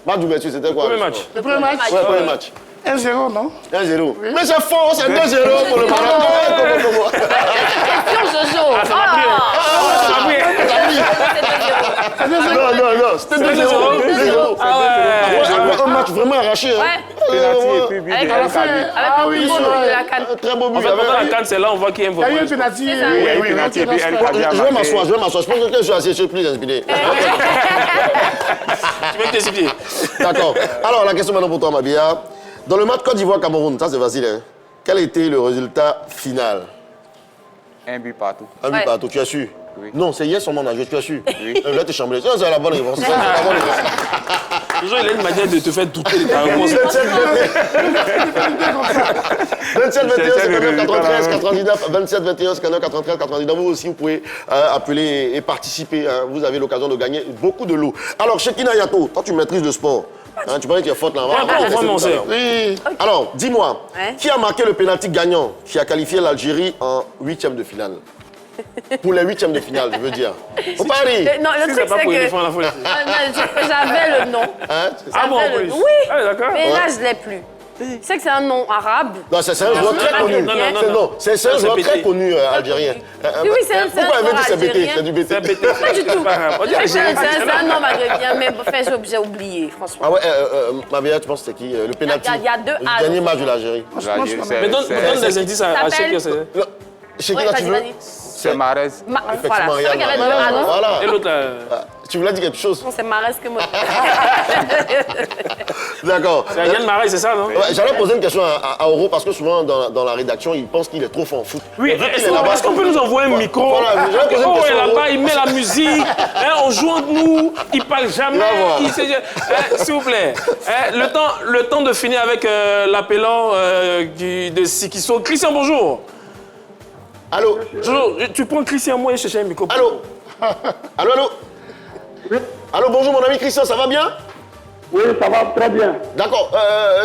Match d'ouverture, c'était quoi? Premier match. Le premier match? Ouais, premier match. 1-0, non? 1-0. Oui. Mais c'est fort, c'est 2-0 pour le Maroc. Question, Jojo. Non, c'était 2-0. Un match vraiment arraché. Avec À la fin, ah oui, de la CAN. Très beau but. En fait, pendant la CAN, c'est là on voit qui aime il y a eu un vraiment. penalty. Je vais m'asseoir. Je pense que je suis assez plus inspiré. Tu veux t'expliquer? D'accord. Alors, la question maintenant pour toi, Mabia. Dans le match Côte d'Ivoire-Cameroun, ça c'est facile, hein? Quel était le résultat final? 1 but partout. 1 but partout, tu as su? Oui. Non, c'est hier son nom, tu as su? Oui. Là, t'es chambré. Ça, c'est la bonne réponse. Toujours, il a une manière de te faire douter de ta réponse. 27 21 59 93 99 27 21 59 93 99. Vous aussi, vous pouvez appeler et participer. Hein. Vous avez l'occasion de gagner beaucoup de lots. Alors, Shekina Yato, toi, tu maîtrises le sport. Hein, tu parlais qu'il y a faute là. Oui. Alors, dis-moi, qui a marqué le pénalty gagnant qui a qualifié l'Algérie en 8e de finale? Pour les 8e de finale, je veux dire. Faut pas rire. Non, le truc, c'est que j'avais le nom. Ah bon, en plus? Oui, Ah, d'accord. mais là, je ne l'ai plus. Tu sais que c'est un nom arabe. Non, c'est un joueur très connu. Non, c'est un joueur très connu algérien. Oui, c'est un Pourquoi elle veut dire c'est BT? C'est du BT. C'est BT. Pas du tout. On dit Algérie. C'est un nom maghrébin, mais j'ai oublié, franchement. Ah ouais, Mabia, tu penses que c'est qui? Le pénalty. Il y a 2 A. Le dernier match de l'Algérie. Mais donne des indices à Shekina. Shekina, tu veux? C'est Mahrez. Voilà, c'est vrai qu'il y avait 2 A, non? Voilà. Et l'autre là? Tu voulais dire quelque chose? Non, c'est Mahrez que moi. D'accord. C'est Yann Marais, c'est ça, non? Ouais, j'allais poser une question à Oro parce que souvent dans la rédaction, il pense qu'il est trop fort en foot. Oui, est-ce qu'on peut nous envoyer un micro? Voilà, j'allais poser une Oh, question à Oro. là-bas, il met la musique, on joue entre nous, il parle jamais. S'il vous plaît, le temps de finir avec l'appelant de Sikiso. Christian, bonjour. Allô? Tu prends Christian, moi, et chercher un micro. Allô? Allô? Allô, bonjour mon ami Christian, ça va bien? Oui, ça va très bien. D'accord.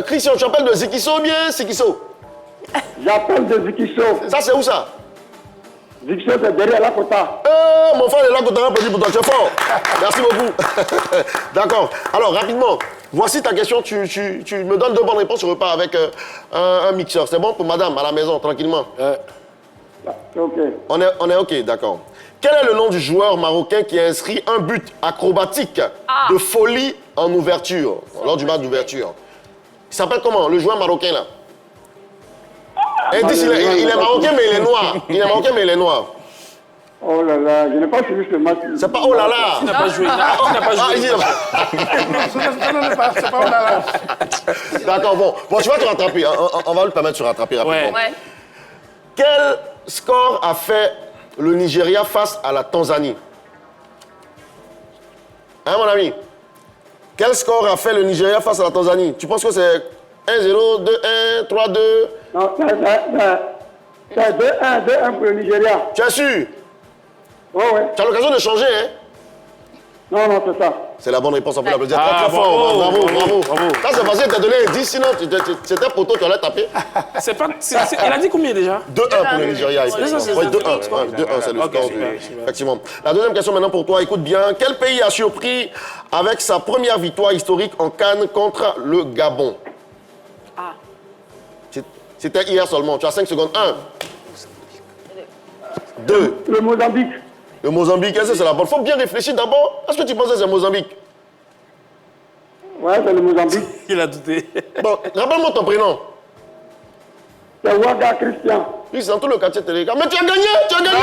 Christian, tu appelles de Zikiso ou bien Sikiso? J'appelle de Zikiso. Ça, c'est où ça? Zikiso, c'est derrière la Kota. Mon frère est là, Kota, petit pour toi, tu es fort. Merci beaucoup. D'accord. Alors, rapidement, voici ta question. Tu me donnes 2 bonnes réponses, je repars avec un mixeur. C'est bon pour madame, à la maison, tranquillement? Ok. On est OK, d'accord. Quel est le nom du joueur marocain qui a inscrit un but acrobatique de folie en ouverture, lors du match d'ouverture? Il s'appelle comment, le joueur marocain, là? Il est marocain, mais il est noir. Il est marocain, mais il est noir. Oh là là, je n'ai pas suivi ce match. C'est pas oh là là. Il n'a pas joué. C'est pas oh là là. D'accord, bon, tu vas te rattraper. On va lui permettre de se rattraper rapidement. Ouais. Quel score a fait le Nigeria face à la Tanzanie? Hein, mon ami? Quel score a fait le Nigeria face à la Tanzanie? Tu penses que c'est 1-0, 2-1, 3-2? Non, c'est 2-1 pour le Nigeria. Tu as su? Oh, ouais. Tu as l'occasion de changer, hein? Non, non, c'est ça. C'est la bonne réponse, on peut l'applaudir très Ah, très fort. bravo, Bravo. bravo. Ça, c'est facile, t'as donné 10, sinon c'était poteau, tu allais taper. Il a dit combien déjà? 2-1 pour le Nigeria, effectivement. c'est ça, Oui, c'est 2-1, ça. 2-1, c'est le Ok, score. super. Effectivement. La deuxième question maintenant pour toi, écoute bien. Quel pays a surpris avec sa première victoire historique en Cannes contre le Gabon? C'était hier seulement. Tu as 5 secondes. 1. 2. Le Mozambique. Le Mozambique, est-ce que c'est la bonne? Faut bien réfléchir d'abord. Est-ce que tu penses que c'est Mozambique? Ouais, c'est le Mozambique. Il a douté. Bon, rappelle-moi ton prénom. C'est Ouaga Christian. Oui, c'est dans tout le quartier Téléca. Mais tu as gagné! Tu as gagné!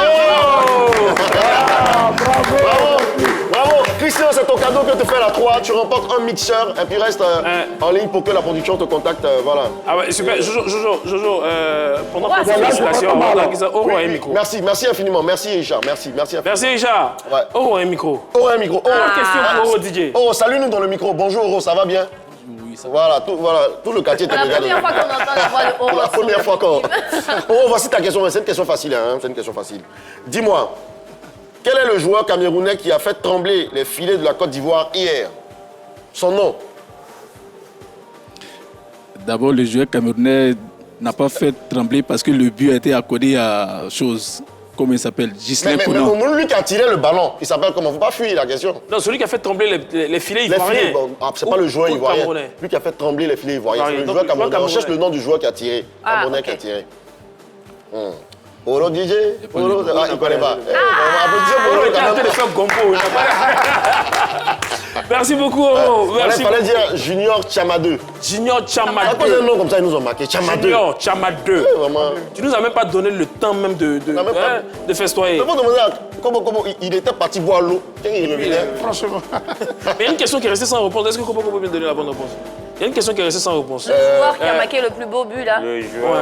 Bravo! Christian, c'est ton cadeau que tu fais à la 3. Tu remportes un mixeur et puis reste en ligne pour que la production te contacte. Voilà. Ah ouais, super. Jojo, pendant que tu félicitations, on a dit au revoir un micro. Merci infiniment. Merci Richard. Merci infiniment. Merci Richard. Ouais. Au revoir un micro. Oh, un micro. Oh, Question pour Oro DJ. Oh, salue-nous dans le micro. Bonjour Oro, ça va bien? Oui, ça va. Voilà, tout le quartier C'est la première fois qu'on entend la voix de Pour la Oro. première fois qu'on... Oh, voici ta question. C'est une question facile. Hein. C'est une question facile. Dis-moi, quel est le joueur camerounais qui a fait trembler les filets de la Côte d'Ivoire hier? Son nom? D'abord, le joueur camerounais n'a pas fait trembler parce que le but a été accordé à chose. Comment il s'appelle? Ghislain Mais Conan. lui qui a tiré le ballon, il s'appelle comment? Faut pas fuir la question. Non, celui qui a fait trembler les filets Les ivoiriens. filets, bon, c'est pas le joueur Ou ivoirien. camerounais. Lui qui a fait trembler les filets ivoiriens. C'est le Donc, joueur camerounais. On camerounais. cherche le nom du joueur qui a tiré. Camerounais ok. qui a tiré. Oro DJ? Oro, il connaît pas. Applaudissez pour Oro, Il a quand en train de même. faire gombo. Merci beaucoup, Oro. Il Merci. fallait dire Junior Chamadeux. Junior Chama À cause d'un 2. nom comme ça, ils nous ont marqué. Chamadeux. Junior Chama 2. Vraiment. Tu nous as même pas donné le temps même de même pas- de festoyer. Mais vous demandez comment il était parti boire l'eau. Quand il revenait. Franchement. Mais il y a une question qui est restée sans réponse. Est-ce que Kobo vient de donner la bonne réponse? Il y a une question qui est restée sans réponse. Le joueur qui a marqué le plus beau but là. Le joueur.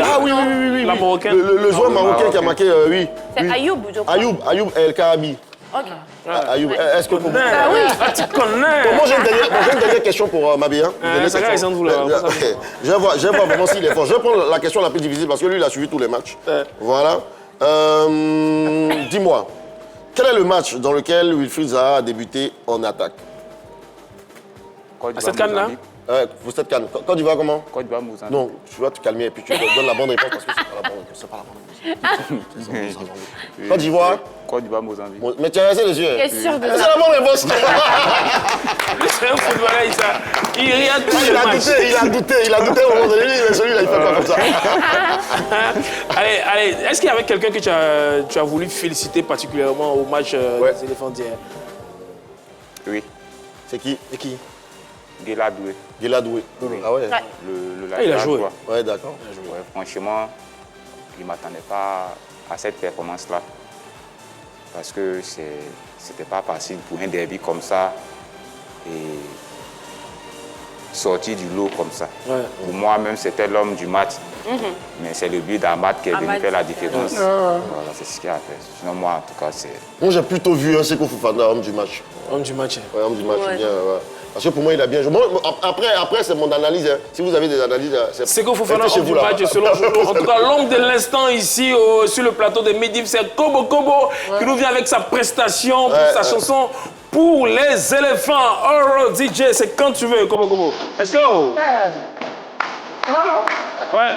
Ah oui. La marocaine. Le joueur marocain qui a marqué, oui. C'est oui. Ayoub, je crois. Ayoub El Karabi. Ok. Ayoub, est-ce que... Ah oui. Ah, tu connais. Moi, j'ai une dernière question pour Mabéa. ça va, Alexandre, vous, là, vous savez. Je vais voir vraiment s'il est fort. Je vais prendre la question la plus difficile parce que lui, il a suivi tous les matchs. Voilà. Dis-moi, quel est le match dans lequel Wilfried Zaha a débuté en attaque? Côte À cette d'Ivoire, canne-là? Mozambique. Pour cette canne. Côte d'Ivoire, comment? Côte d'Ivoire, Mozambique. Non, tu vas te calmer et puis tu donnes la bonne réponse parce que c'est pas la bonne réponse. C'est pas la bonne réponse. Côte d'Ivoire? Côte d'Ivoire, Mozambique. Mais tu as resté les yeux. Tu es sûr de C'est ça? la bonne réponse. Lui, c'est un footballeur, ça. Il regarde tous les Il a matchs. douté au moment donné, mais celui-là, il fait pas comme ça. Allez, est-ce qu'il y avait quelqu'un que tu as voulu féliciter particulièrement au match des éléphants d'hier? Oui. C'est qui? Guéla Doué. Guéla Doué. Ah ouais? Le il a latéral joué. droit. Ouais, d'accord. Ouais, franchement, je ne m'attendais pas à cette performance-là. Parce que c'était pas facile pour un derby comme ça et sortir du lot comme ça. Ouais. Pour moi, même c'était l'homme du match. Mais c'est le but d'Amad qui est venu Amad. faire la différence. Voilà, c'est ce qu'il a fait. Sinon, moi, en tout cas, c'est... Moi, j'ai plutôt vu un Seko Fofana, homme du match. Homme du match. Ouais, homme du match, Ouais. bien. Ouais. Parce que pour moi, il a bien joué. Moi, après c'est mon analyse. Hein. Si vous avez des analyses, Seko Fofana, restez chez homme du vous, là. match, selon Jojo. En tout cas, l'homme de l'instant ici, sur le plateau de Medif, c'est Kobo Kobo, qui nous vient avec sa prestation pour sa chanson Pour les éléphants. Oro DJ, c'est quand tu veux, Kobo Kobo. Let's go. Ouais.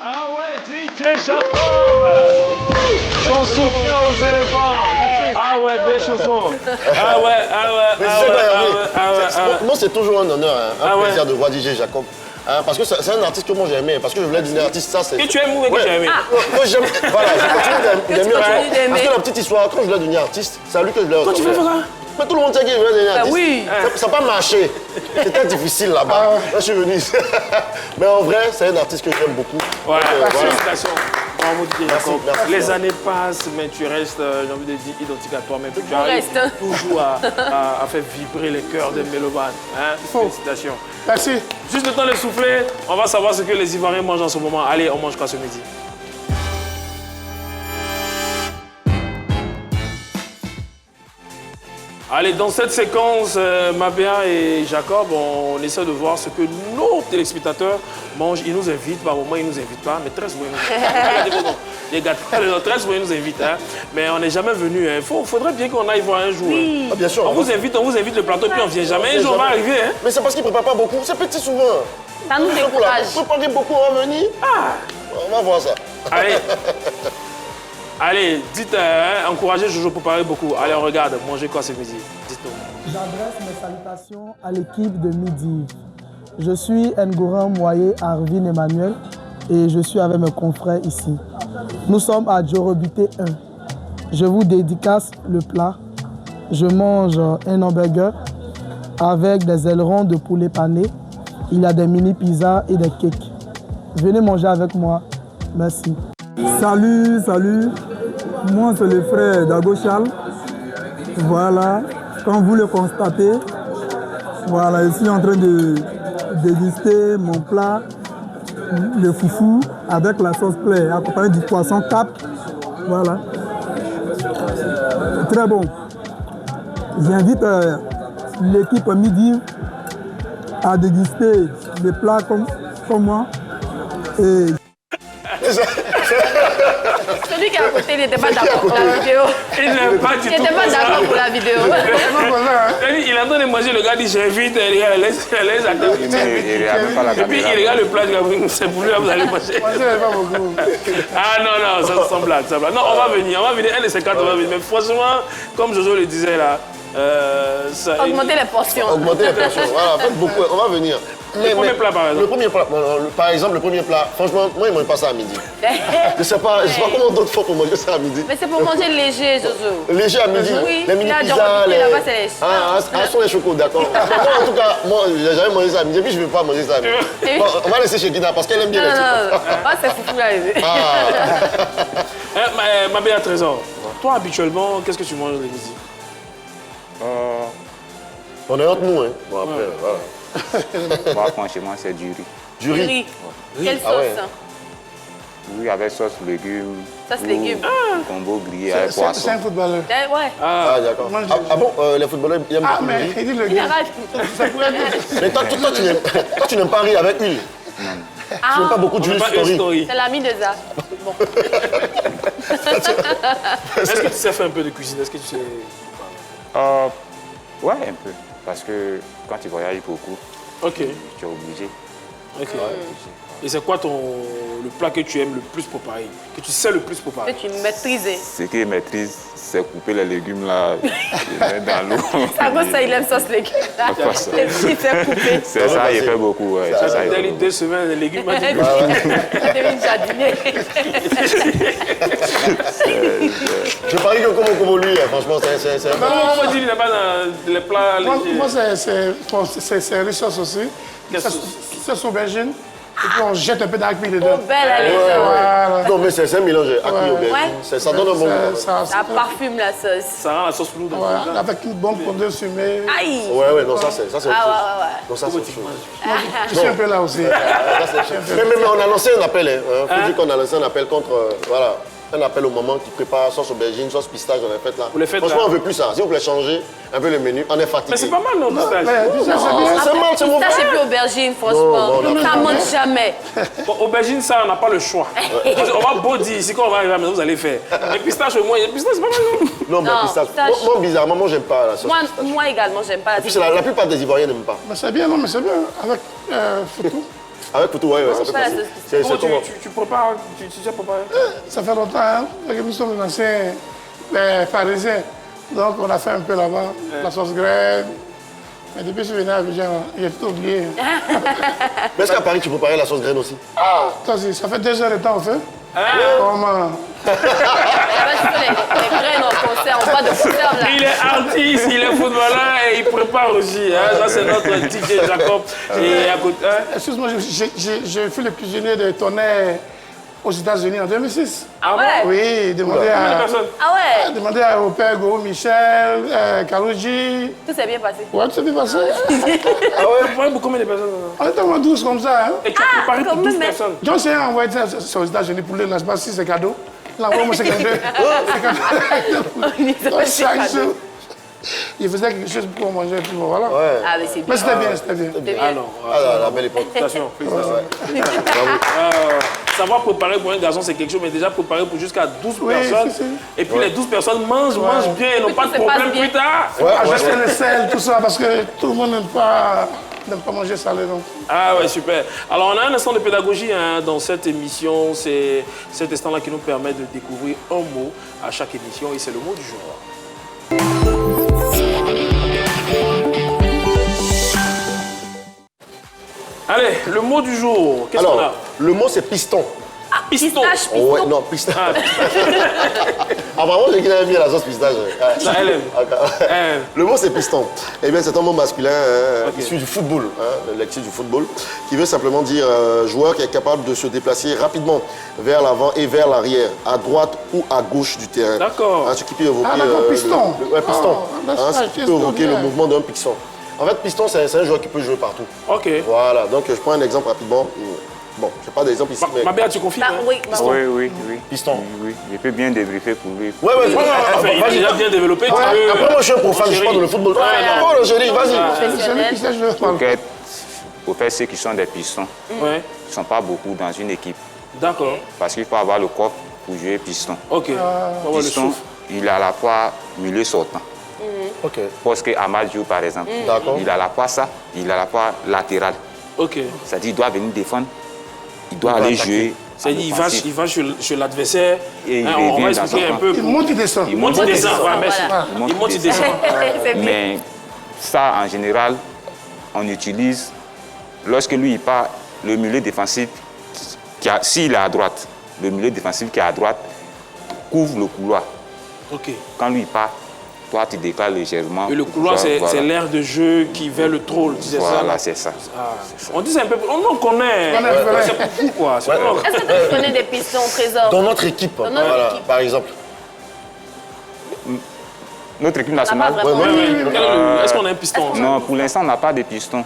Ah ouais, DJ Jacob! Chanson aux éléphants! Ah ouais, belle chanson! Ah ouais. Moi, c'est toujours un honneur, un plaisir de voir DJ Jacob. Parce que c'est un artiste que moi j'ai aimé, parce que je voulais devenir artiste, ça c'est... Que tu aimes ou que tu as aimé? Moi j'aime, voilà, je continue d'aimer. Parce que la petite histoire, quand je voulais devenir artiste, c'est à lui que je l'ai retrouvé. Quand tu fais ça? Mais tout le monde sait que je voulais devenir artiste. Oui. Ça n'a pas marché. C'était difficile là-bas. Là, je suis venu ici. Mais en vrai, c'est un artiste que j'aime beaucoup. Ouais, Donc, félicitations. Bravo, DJ Jacob. Merci. Les années passent, mais tu restes, j'ai envie de dire, identique à toi-même. Tu arrives reste. toujours à faire vibrer les cœurs des mélomanes. Hein? Félicitations. Merci. Juste le temps de souffler, on va savoir ce que les Ivoiriens mangent en ce moment. Allez, on mange quoi ce midi? Allez, dans cette séquence, Mabéa et Jacob, on essaie de voir ce que nos téléspectateurs mangent. Ils nous invitent, par moment ils nous invitent pas, mais très souvent ils nous invitent. Les gars, très souvent ils nous invitent, hein. Mais on n'est jamais venu. Il faudrait bien qu'on aille voir un jour. Oui. Ah, bien sûr. On vous invite le plateau, puis on vient jamais. Un jour on va arriver. Hein. Mais c'est parce qu'il ne prépare pas beaucoup. C'est petit souvent. Ça nous décourage. Préparer beaucoup, on va venir. On va voir ça. Allez. Allez, dites, encouragez Jojo pour parler beaucoup. Allez, on regarde. Mangez quoi ce midi? Dites-nous. J'adresse mes salutations à l'équipe de Midi. Je suis Ngouran Moye Arvin Emmanuel et je suis avec mes confrères ici. Nous sommes à Djorobité 1. Je vous dédicace le plat. Je mange un hamburger avec des ailerons de poulet pané. Il y a des mini pizzas et des cakes. Venez manger avec moi. Merci. Salut. Moi, c'est le frère Dago Charles. Voilà, comme vous le constatez, voilà, je suis en train de déguster mon plat, le foufou, avec la sauce plaie, accompagné du poisson cap. Voilà. Très bon. J'invite l'équipe Midi à déguster des plats comme moi. Et Celui qui est à côté, il n'était pas d'accord pour la vidéo. Il n'est pas du tout. Il n'était pas d'accord pour la vidéo. Il est en train de manger, le gars dit j'invite, laisse attendre. Et puis il regarde le plat, c'est pour lui, vous allez manger. Ah non, ça semble blague. Non, on va venir, un de ces quatre, on va venir. Mais franchement, comme Jojo le disait là, augmenter les portions. Voilà, faites beaucoup, on va venir. Le premier plat, par exemple. Le premier plat, franchement, moi, ils ne mangent pas ça à midi. Je ne sais pas comment d'autres font pour manger ça à midi. Mais c'est pour manger léger, Jojo. Léger à midi? Oui, les mini pizzas, là-bas, c'est les sont les chocos, d'accord. Moi, en tout cas, je n'ai jamais mangé ça à midi, et puis je ne veux pas manger ça à midi. Bon, on va laisser chez Gina, parce qu'elle aime bien les trucs. Non, c'est foufou là. Ma belle Trésor, toi, habituellement, qu'est-ce que tu manges le midi? On est entre nous, hein. Bon, après, voilà. Moi, franchement, c'est du riz. Du riz? Quelle sauce? Oui, avec sauce légumes. Sauce légumes. Combo grillé avec poisson. C'est un footballeur. Ouais. Ah, d'accord. Ah bon, les footballeurs, ils aiment beaucoup le riz? Il dit le Il arrache. Mais toi, tu n'aimes pas riz avec huile? Non. Tu n'aimes pas beaucoup d'huile sur ton riz? C'est l'ami de ça. Bon. Est-ce que tu sais faire un peu de cuisine? Est-ce que tu sais... Ouais, un peu. Parce que quand tu voyages beaucoup, tu es obligé. Ok. Et c'est quoi le plat que tu aimes le plus préparer? Que tu sais le plus préparer? Que tu maîtrises. Ce qu'il maîtrise, c'est couper les légumes là, et mettre dans l'eau. Ça cause ça, il aime sauce légumes. Il fait couper. C'est ça, il fait beaucoup. Ouais. Ça fait 2 semaines, les légumes. Il devient jardinier. Je parie que comme lui, franchement, c'est... Non, on dit qu'il n'est pas dans les plats légers. Moi, c'est riche sauce aussi. C'est aubergine. Et puis on jette un peu d'agbi dedans. Oh, belle, allez. Voilà. Non, mais c'est un mélange. Agbi aubergine. Ça donne un bon goût. Ça parfume la sauce. Ça rend la sauce lourde. Ouais, avec une bonne pomme de fumée. Aïe. Ouais, non, ça c'est autre chose. Non, ça c'est autre chose. Je suis un peu là aussi. Mais on a lancé un appel. Il faut dire qu'on a lancé un appel contre... Voilà. Un appel au moment qui prépare sauce aubergine, sauce pistache, on a fait là. Franchement, on ne veut plus ça. Si vous voulez changer un peu le menu, on est fatigué. Mais c'est pas mal, non, pistache? C'est mal, c'est mauvais. Pistache et puis aubergine, franchement. Ça ne manque jamais. Bon, aubergine, ça, on n'a pas le choix. On va beau dire ici, quand on va arriver à la maison, vous allez faire. Mais pistache, au moins, pistache, c'est pas mal, non? Non, mais pistache. Moi, bizarrement, moi, j'aime pas la sauce pistache. Moi également, j'aime pas. Et puis, la plupart des Ivoiriens n'aiment pas. Mais c'est bien, non, mais c'est bien. Avec foutou. Avec foutou, ouais, ça peut passer. C'est comment tu prépares, tu sais préparer? Ça fait longtemps, hein. Nous sommes des anciens parisiens. Donc, on a fait un peu là-bas, la sauce graine. Mais depuis que je suis venu à Abidjan, j'ai tout oublié. Mais est-ce qu'à Paris, tu préparais la sauce graine aussi? Ah, ça fait 2 heures de temps, en fait. Comment? Les graines en conserve, on pas de conserve là. Il est artiste, il est footballeur et il prépare aussi. Hein. Ça, c'est notre DJ Jacob. Et à côté. Hein? Excuse-moi, j'ai fait le cuisinier de tonnerre aux États-Unis en 2006. Ah ouais? Oui, demandé au père Goro Michel, Karouji. Tout s'est bien passé. Ouais, tout s'est bien passé. Ah ouais? Pour combien de personnes? On était moins 12 comme ça. Hein? Et tu as préparé pour 12 personnes? John Cena a envoyé ça aux États-Unis pour le lancement, si c'est cadeau. Il a envoyé mon 52. Chaque jour. Il faisait quelque chose pour manger, puis bon, voilà. Ouais. Ah, mais c'est bien. Mais c'était bien, c'était bien. Alors, la belle époque. Félicitations. Savoir préparer pour un garçon, c'est quelque chose, mais déjà préparer pour jusqu'à 12 personnes. Et puis les 12 personnes mangent bien et n'ont pas de problème plus tard. Ajuster le sel, tout ça, parce que tout le monde n'aime pas manger salé. Donc. Ah ouais, super. Alors, on a un instant de pédagogie dans cette émission. C'est cet instant-là qui nous permet de découvrir un mot à chaque émission et c'est le mot du jour. Allez, le mot du jour, qu'est-ce qu'on a? Le mot c'est piston. Ah, piston. Pistache, piston. Ouais, non, pistache. Vraiment, j'ai qu'il aime bien la sauce pistache. Ça, elle aime. Le mot c'est piston. Eh bien, c'est un mot masculin issu du football, le lexique du football, qui veut simplement dire joueur qui est capable de se déplacer rapidement vers l'avant et vers l'arrière, à droite ou à gauche du terrain. D'accord. Ce qui peut évoquer piston. piston. Ce qui peut évoquer le mouvement d'un piston. En fait, piston, c'est un joueur qui peut jouer partout. Ok. Voilà, donc je prends un exemple rapidement. Bon, je n'ai pas d'exemple ici. Mais... Mabéa, tu confirmes? Oui. Piston. Oui, je peux bien débriefer pour lui. Il a déjà bien développé. Après, moi, je suis un profane, je suis pas dans le football. Oh, le chéri, vas-y. Au fait, ceux qui sont des pistons, ils ne sont pas beaucoup dans une équipe. D'accord. Parce qu'il faut avoir le corps pour jouer piston. Ok. Piston, il a à la fois milieu sortant. Ok. Parce que Amadou, par exemple, il a à la fois ça, il a à la fois latéral. Ok. C'est-à-dire qu'il doit venir défendre, il doit aller jouer. C'est-à-dire il va chez l'adversaire. Et on va expliquer un peu. Il monte, il descend. Il monte, il descend. Il monte, il descend. Mais ça, en général, on utilise lorsque lui, il part, le milieu défensif, s'il est à droite, le milieu défensif qui est à droite couvre le couloir. Ok. Quand lui, il part, toi, tu décales légèrement. Et le couloir, c'est l'aire de jeu qui vers le troll, tu sais ça? Voilà, c'est ça. On dit c'est un peu... On en connaît. C'est pour vous, quoi. Est-ce que tu connais des pistons, Trésor? Dans notre équipe, par exemple. Notre équipe nationale? Est-ce qu'on a un piston? Non, pour l'instant, on n'a pas de piston.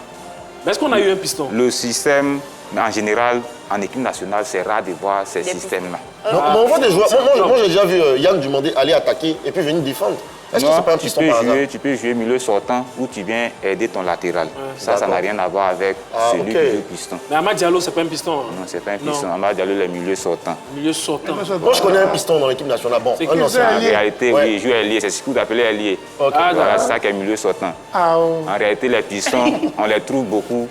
Est-ce qu'on a eu un piston? Le système, en général, en équipe nationale, c'est rare de voir ces systèmes-là. On voit des joueurs. Moi, j'ai déjà vu Yann demander aller attaquer et puis venir défendre. Est-ce que c'est pas un piston par hasard? Tu peux jouer milieu sortant ou tu viens aider ton latéral. Ça n'a rien à voir avec celui qui joue piston. Mais Amad Diallo, c'est pas un piston. Hein? Non, c'est pas un piston. Amad Diallo, le milieu sortant. Milieu sortant. Moi, je connais un piston dans l'équipe nationale. Bon, en réalité, oui, il joue ailier. C'est ce que vous appelez ailier. Voilà, c'est ça qui est milieu sortant. En réalité, les pistons, on les trouve beaucoup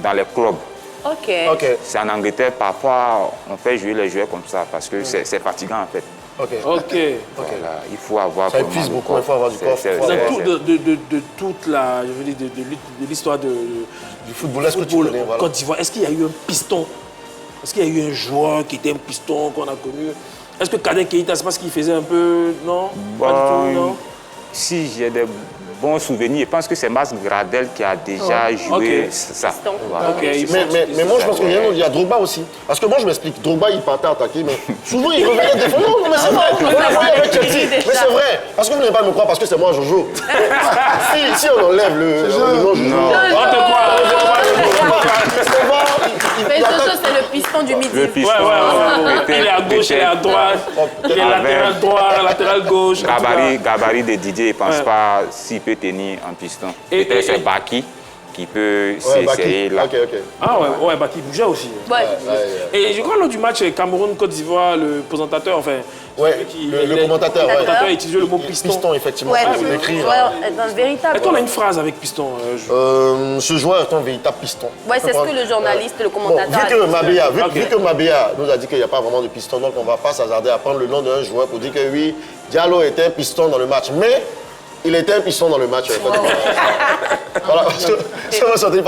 dans les clubs. C'est en Angleterre, parfois, on fait jouer les joueurs comme ça parce que c'est fatigant en fait. Voilà, il faut avoir ça épuise beaucoup, il faut avoir du corps. De toute la, je veux dire, de l'histoire du football, est-ce que tu connais, voilà. Côte d'Ivoire, est-ce qu'il y a eu un piston? Est-ce qu'il y a eu un joueur qui était un piston qu'on a connu? Est-ce que Cadet Keita, c'est parce qu'il faisait un peu... Non, pas du tout, non? Si j'ai des bons souvenirs, je pense que c'est Mas Gradel qui a déjà joué ça. Voilà. Mais moi, je pense qu'il y a Drogba aussi. Parce que moi, je m'explique. Drogba, il partait attaquer, mais souvent, il revenait défendre. Non, mais c'est vrai. On l'a vu avec Chelsea. Mais c'est vrai. Parce que vous n'allez pas me croire, parce que c'est moi, Jojo. Si on enlève le nom Jojo... On te croit. Mais Jojo, c'est le piston du midi. Il est à gauche, il est à droite. Il est latéral droit, latéral gauche. Gabarit de Didier, il ne pense pas s'il peut tenir en piston. Peut-être c'est Baki qui peut s'essayer là. Ah ouais, Baki bougeait aussi. Et je crois lors du match Cameroun-Côte d'Ivoire, le présentateur, enfin... le commentateur a utilisé le mot piston. Piston, effectivement. Véritable. Est-ce qu'on a une phrase avec piston? Ce joueur est un véritable piston. Ouais, c'est ce que le journaliste, le commentateur vu que Mabéa nous a dit qu'il n'y a pas vraiment de piston, donc on ne va pas s'hasarder à prendre le nom d'un joueur pour dire que oui, Diallo était un piston dans le match. Mais il était un piston dans le match. Voilà, parce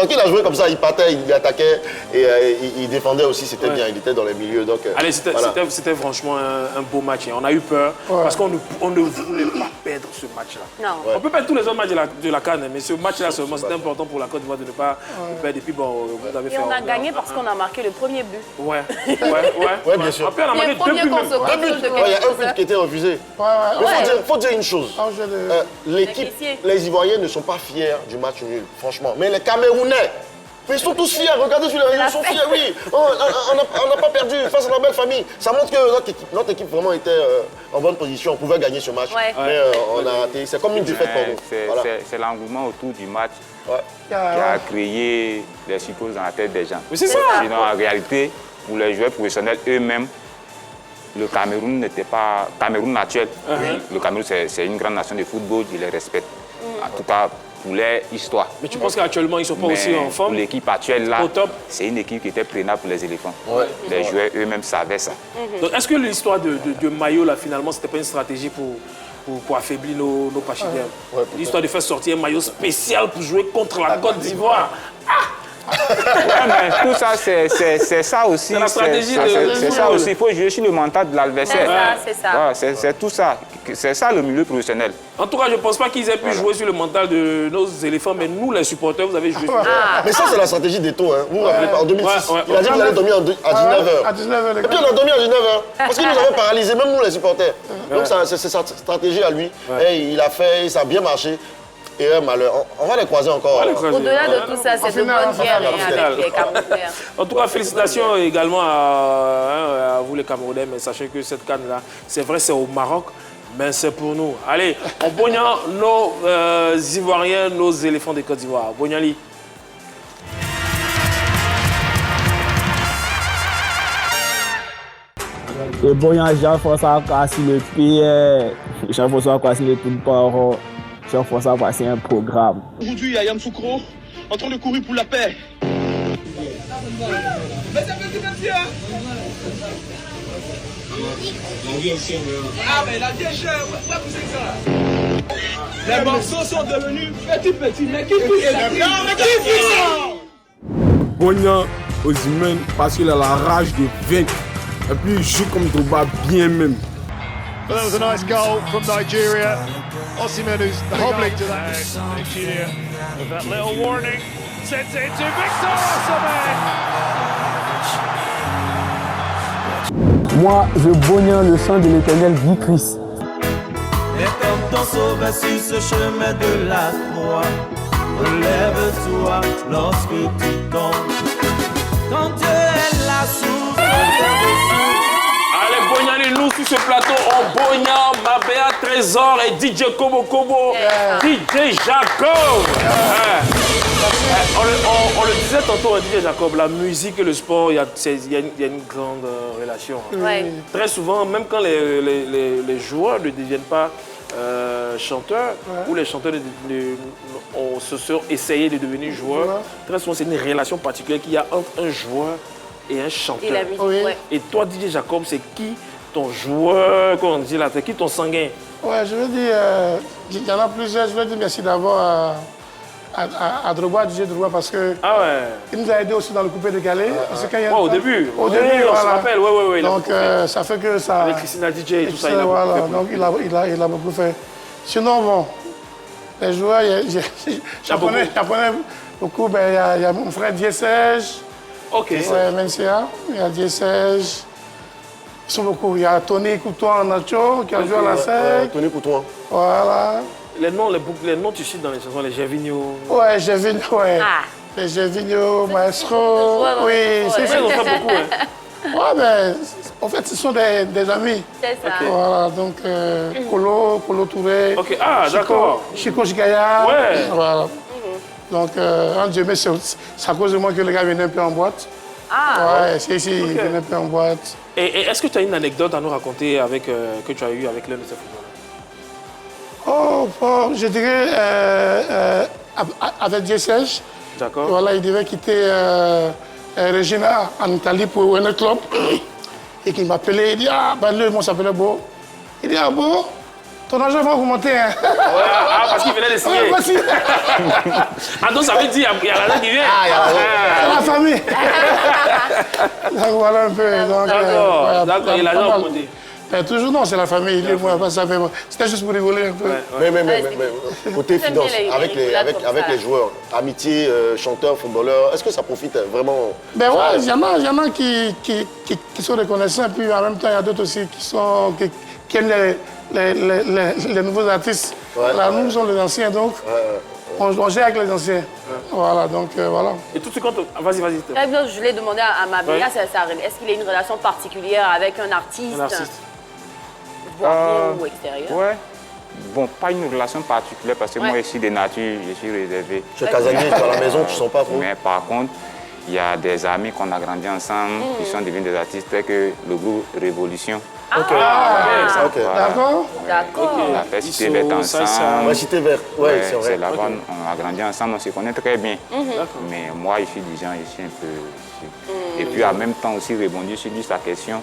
qu'il a joué comme ça, il partait, il attaquait et il défendait aussi, c'était bien, il était dans les milieux. Donc, allez, c'était franchement un beau match. On a eu peur parce qu'on ne voulait pas perdre ce match-là. On peut perdre tous les autres matchs de la CAN, mais ce match-là seulement, c'était important pour la Côte d'Ivoire de ne pas perdre. Et puis bon, vous avez fait. Et on a gagné parce qu'on a marqué le premier but. Ouais, bien sûr. Après, on a marqué 2 buts. Il y a un but qui était refusé. Il faut dire une chose. Les Ivoiriens ne sont pas fiers du match nul, franchement. Mais les Camerounais, ils sont tous fiers. Regardez sur les réseaux, ils sont fiers, oui. On n'a pas perdu face à la belle famille. Ça montre que notre équipe vraiment était en bonne position. On pouvait gagner ce match. Mais on a raté. C'est comme une défaite pour nous. C'est l'engouement autour du match qui a créé les psychoses dans la tête des gens. Mais c'est ça. Sinon, en réalité, pour les joueurs professionnels eux-mêmes, le Cameroun n'était pas... Cameroun actuel, le Cameroun c'est une grande nation de football, je les respecte. En tout cas, pour leur histoire. Mais tu penses qu'actuellement, ils ne sont pas aussi en forme? Pour l'équipe actuelle, là, c'est une équipe qui était prenable pour les éléphants. Les joueurs eux-mêmes savaient ça. Donc, est-ce que l'histoire de Mayo, là, finalement, ce n'était pas une stratégie pour affaiblir nos Pachidien? L'histoire de faire sortir un maillot spécial pour jouer contre la Côte d'Ivoire. Mais tout ça, c'est ça aussi. C'est la stratégie c'est ça aussi. Il faut jouer sur le mental de l'adversaire. C'est tout ça. C'est ça le milieu professionnel. En tout cas, je ne pense pas qu'ils aient pu jouer sur le mental de nos éléphants, mais nous, les supporters, vous avez joué sur Mais ça, c'est la stratégie d'Eto. Vous vous rappelez pas, en 2006, il a dit qu'il allait dormir à 19h. À 19h. Et puis on a dormi à 19h. Parce qu'il nous avait paralysés, même nous, les supporters. Donc c'est sa stratégie à lui. Et il a fait, ça a bien marché. Et un malheur. On va les croiser encore. Au-delà de tout ça, c'est de bonne guerre avec les Camerounais. En tout cas, félicitations également à vous les Camerounais, mais sachez que cette canne-là, c'est vrai, c'est au Maroc, mais c'est pour nous. Allez, on bogne nos Ivoiriens, nos éléphants de Côte d'Ivoire. Bognali. Et bon, Jean-François Kassi le Pierre, Jean-François Kassi le Tout-Paro, Jean-François Kassi un programme. Aujourd'hui, il y a Yann Soukro en train de courir pour la paix. Ah, mais la vie est chère, ouais, vous savez ça. Les morceaux sont devenus petits, mais qui fait ça? Bonya Osimhen parce qu'il a la rage de vaincre. Et puis il joue comme Drogba bien même. Well, that was a nice goal from Nigeria. Osimhen who's hobbling to that. Nigeria with that little warning sends it to Victor Osimhen. Moi, je bogne le chant de l'Éternel, dit Christ. Et comme ton sauveur sur ce chemin de la croix, relève-toi lorsque tu tombes. Quand Dieu est là sous Allez, Bognali, nous sur ce plateau, on Bogna, Mabéa, Trésor et DJ Kobo Kobo, DJ Jacob. On le disait tantôt, DJ Jacob, la musique et le sport, il y a une grande relation. Ouais. Très souvent, même quand les joueurs ne deviennent pas chanteurs, ou les chanteurs se sont essayés de devenir joueurs, très souvent c'est une relation particulière qu'il y a entre un joueur et un chanteur. Et la musique, Et toi, DJ Jacob, c'est qui ton joueur, comment on dit là, c'est qui ton sanguin? Ouais, je veux dire, il y en a plusieurs. Je veux dire merci d'abord à Drogba, DJ Drogba, parce que il nous a aidé aussi dans le coupé de Calais. Parce que quand il y a au début. Au début, on se rappelle, oui. Donc, ça fait que ça... Avec Christina DJ et tout ça, il a voilà, beaucoup fait. donc il a beaucoup fait. Sinon, bon, les joueurs, japonais beaucoup, il y a mon frère Diésège. Ok. Ouais, Mencia, il y a Diésège. Ils sont beaucoup. Il y a Tony Coutoin Nacho qui a joué à la SEC. Tony Coutoin. Voilà. Les noms, tu cites dans les chansons, les Gervinho. Ouais, Gervinho, ouais. Les Gervinho, Maestro. Oui, c'est ça. Ils ont fait beaucoup, hein. Ouais, mais en fait, ce sont des amis. C'est ça. Voilà, donc Kolo Touré. Ok, d'accord. Chico Chikaya. Ouais. Voilà. Donc, un Dieu, mais c'est à cause de moi que les gars viennent un peu en boîte. Ouais, c'est ici, ils viennent un peu en boîte. Et est-ce que tu as une anecdote à nous raconter que tu as eue avec l'un de ces footballeurs? Oh, je dirais avec Diésège. D'accord. Voilà, il devait quitter Regina en Italie pour un autre club. Et qu'il m'appelait, il dit, lui, moi, s'appelait Beau. Il dit, Beau, ton argent va augmenter. Hein. Parce qu'il venait de signer. Donc ça veut dire qu'il y a l'argent qui vient. C'est la famille. Donc voilà un peu. D'accord, et l'argent a augmenté. Toujours non, c'est la famille. C'était juste pour rigoler un peu. Mais côté finance, avec les joueurs, amitié, chanteurs, footballeurs, est-ce que ça profite vraiment? Ben ouais, il y en a qui sont reconnaissants, puis en même temps, il y a d'autres aussi qui aiment les nouveaux artistes. Là, nous sommes les anciens, donc on gère avec les anciens. Voilà, donc voilà. Et tout ce compte, vas-y. Je voulais demander à Mabéa, est-ce qu'il a une relation particulière avec un artiste? Ou extérieur? Ouais. Bon, pas une relation particulière parce que moi, ici, de nature, je suis réservé. Tu es casanier, tu es à la maison, tu ne sens pas trop. Mais par contre, il y a des amis qu'on a grandi ensemble, qui sont devenus des artistes, tels que le groupe Révolution. D'accord. On a fait Cité Verte ensemble. Cité Verte, c'est vrai. C'est là-bas, on a grandi ensemble, on se connaît très bien. Mais moi, je suis déjà ici un peu. Et puis, en même temps aussi, rebondir sur sa question,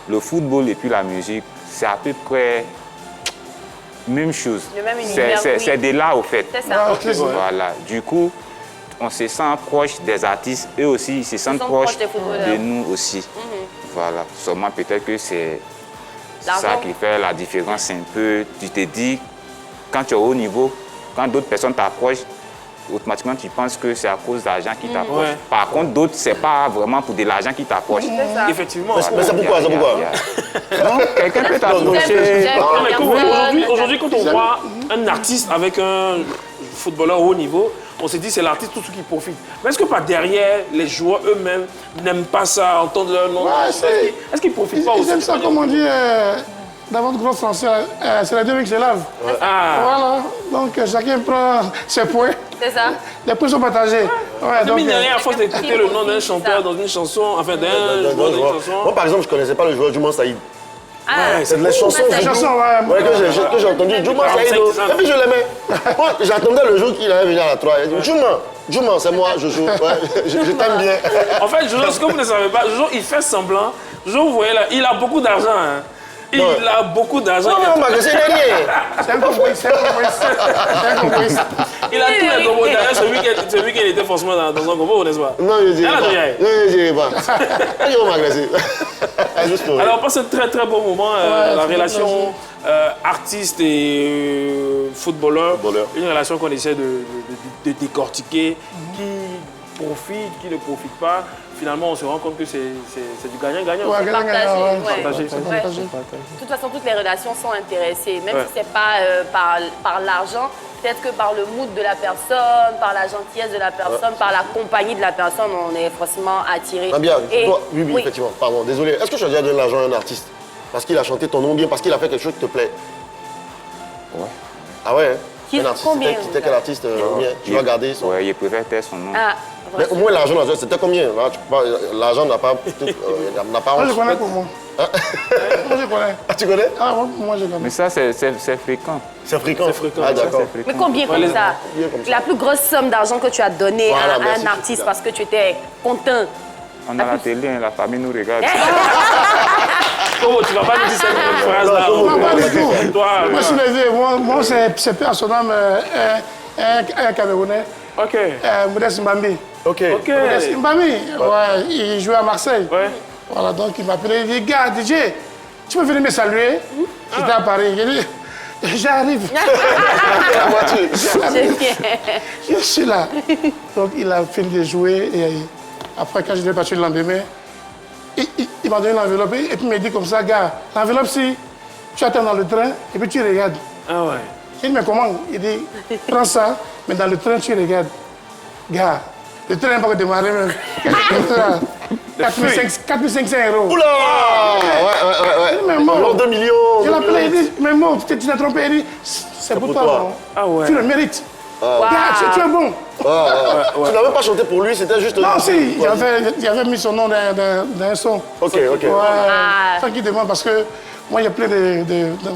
le football et puis la musique, c'est à peu près même chose. Le même univers, c'est de là, au fait. C'est ça. Voilà. Du coup, on se sent proche des artistes, eux aussi, ils se sentent proches de nous aussi. Voilà. Seulement, peut-être que c'est ça qui fait la différence un peu. Tu te dis, quand tu es au haut niveau, quand d'autres personnes t'approchent, automatiquement, tu penses que c'est à cause de l'argent qui t'approche. Par contre, d'autres, c'est pas vraiment pour de l'argent qui t'approche. Effectivement. Mais c'est pourquoi? Non, quelqu'un peut t'approcher. Aujourd'hui, quand on voit un artiste avec un footballeur au haut niveau, on se dit c'est l'artiste tout ce qui profite. Mais est-ce que par derrière, les joueurs eux-mêmes n'aiment pas ça, entendre leur nom? Est-ce qu'ils ne profitent pas aussi? Ils aiment ça, comme on dit dans votre gros français, c'est la Dieu qui se lave. Voilà, donc chacun prend ses points. C'est ça. Les points sont partagés. Donc, il n'y a rien à force d'écouter le nom d'un chanteur dans une chanson, enfin d'un joueur dans une chanson. Moi, par exemple, je ne connaissais pas le joueur Djouma Saïd. C'est de les chansons que j'ai entendues. Djouma Saïd. Et puis je l'aimais. Moi, j'attendais le jour qu'il allait venir à la 3. Il dit Djouma, c'est moi, je joue. Je t'aime bien. En fait, Jojo, ce que vous ne savez pas, Jojo, il fait semblant. Jojo, vous voyez là, il a beaucoup d'argent. Il a beaucoup d'argent. Non, c'est rien. C'est un compromis. Il a tous les combos. D'ailleurs, ce week-end, il était forcément dans un combo, n'est-ce pas? Non, je ne dirais pas. Il va m'agresser. Alors, on passe un très très bon moment. La relation artiste et footballeur. Une relation qu'on essaie de décortiquer. Qui profite, qui ne profite pas. Finalement, on se rend compte que c'est du gagnant-gagnant. Partagé. De toute façon, toutes les relations sont intéressées. Même si ce n'est pas par l'argent, peut-être que par le mood de la personne, par la gentillesse de la personne, par la compagnie de la personne, on est forcément attiré. Bien, oui, effectivement. Pardon, désolé. Est-ce que tu as déjà donné l'argent à un artiste? Parce qu'il a chanté ton nom bien, parce qu'il a fait quelque chose qui te plaît? Ouais. Ah ouais? Qui- Un artiste, combien, c'était quel artiste combien? Tu vas garder son... Ouais, il préfère taire son nom. Ah, Mais au moins l'argent, c'était combien? Là, l'argent n'a pas... n'a pas Moi, je honte. connais pour moi. Moi, je connais. Ah, tu connais? Ah, moi, je connais. Mais ça, c'est fréquent. C'est fréquent. Ça, Ah, d'accord. c'est fréquent. mais combien comme ça? Combien comme ça? La plus grosse somme d'argent que tu as donnée Voilà, à merci, un artiste Christina. parce que tu étais content. On a la télé, hein, la famille nous regarde. Oh, tu vas pas nous dire cette phrase là. Non, pas du tout. Toi, Moi, je suis levé. Moi c'est personnel, un Camerounais. Ok. Modeste Mbambi. Ok. Ok. Modeste Mbambi, ouais, il jouait à Marseille. Ouais. Voilà, donc il m'a appelé, il dit, gars, DJ, tu peux venir me saluer? J'étais à Paris. Il dit, j'arrive. La voiture. Je suis là. Donc il a fini de jouer et après, quand je suis parti le lendemain, il m'a donné l'enveloppe et puis il m'a dit comme ça, gars, l'enveloppe, si tu attends dans le train et puis tu regardes. Ah ouais. Il dit, mais comment? Il dit, prends ça, mais dans le train, tu regardes. Gars, le train n'a pas démarré même. 4500 euros. Oula! Ouais. Mais bon, 2 millions. je l'ai appelé, il dit, mais bon, tu t'es trompé. Il dit, c'est pour toi, non? Ah ouais. Tu le mérites. Wow. Gars, tu es bon. Tu n'as même pas chanté pour lui, c'était juste... Non, si, j'avais mis son nom dans un son. Ok. Ouais, ça qui demande parce que moi, il y a plein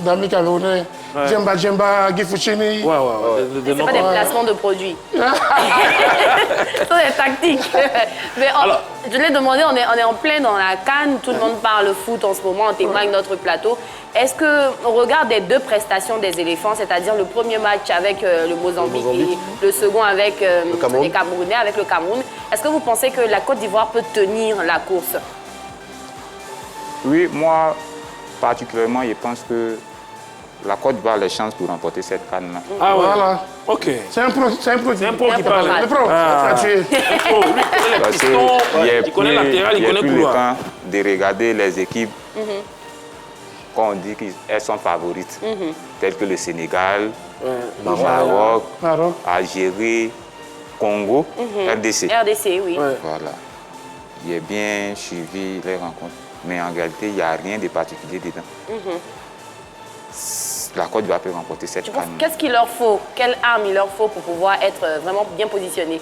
d'amis camerounais. Djemba, Guy Fouchini. Ouais. C'est pas des placements de produits. Ce sont des tactiques. Mais je l'ai demandé, on est en plein dans la CAN, tout le monde parle foot en ce moment, on témoigne notre plateau. Est-ce qu'on regarde les deux prestations des éléphants, c'est-à-dire le premier match avec le Mozambique et le second avec les Camerounais, avec le Cameroun, est-ce que vous pensez que la Côte d'Ivoire peut tenir la course? Oui, moi, particulièrement, je pense que la Côte d'Ivoire a les chances pour remporter cette canne-là. Ah ouais. Voilà. Ok. C'est un pro qui parle. mal. Le pro, tu es. Oh, lui, il connaît les Parce pistons, qu'il il connaît latéral, il connaît plus le couloir. temps de regarder les équipes quand on dit qu'elles sont favorites, telles que le Sénégal, le Maroc, Algérie, Congo, RDC. RDC, oui. Voilà. J'ai bien suivi les rencontres. Mais en réalité, il n'y a rien de particulier dedans. La Côte d'Ivoire peut remporter cette canne. Qu'est-ce qu'il leur faut? Quelle arme il leur faut pour pouvoir être vraiment bien positionné?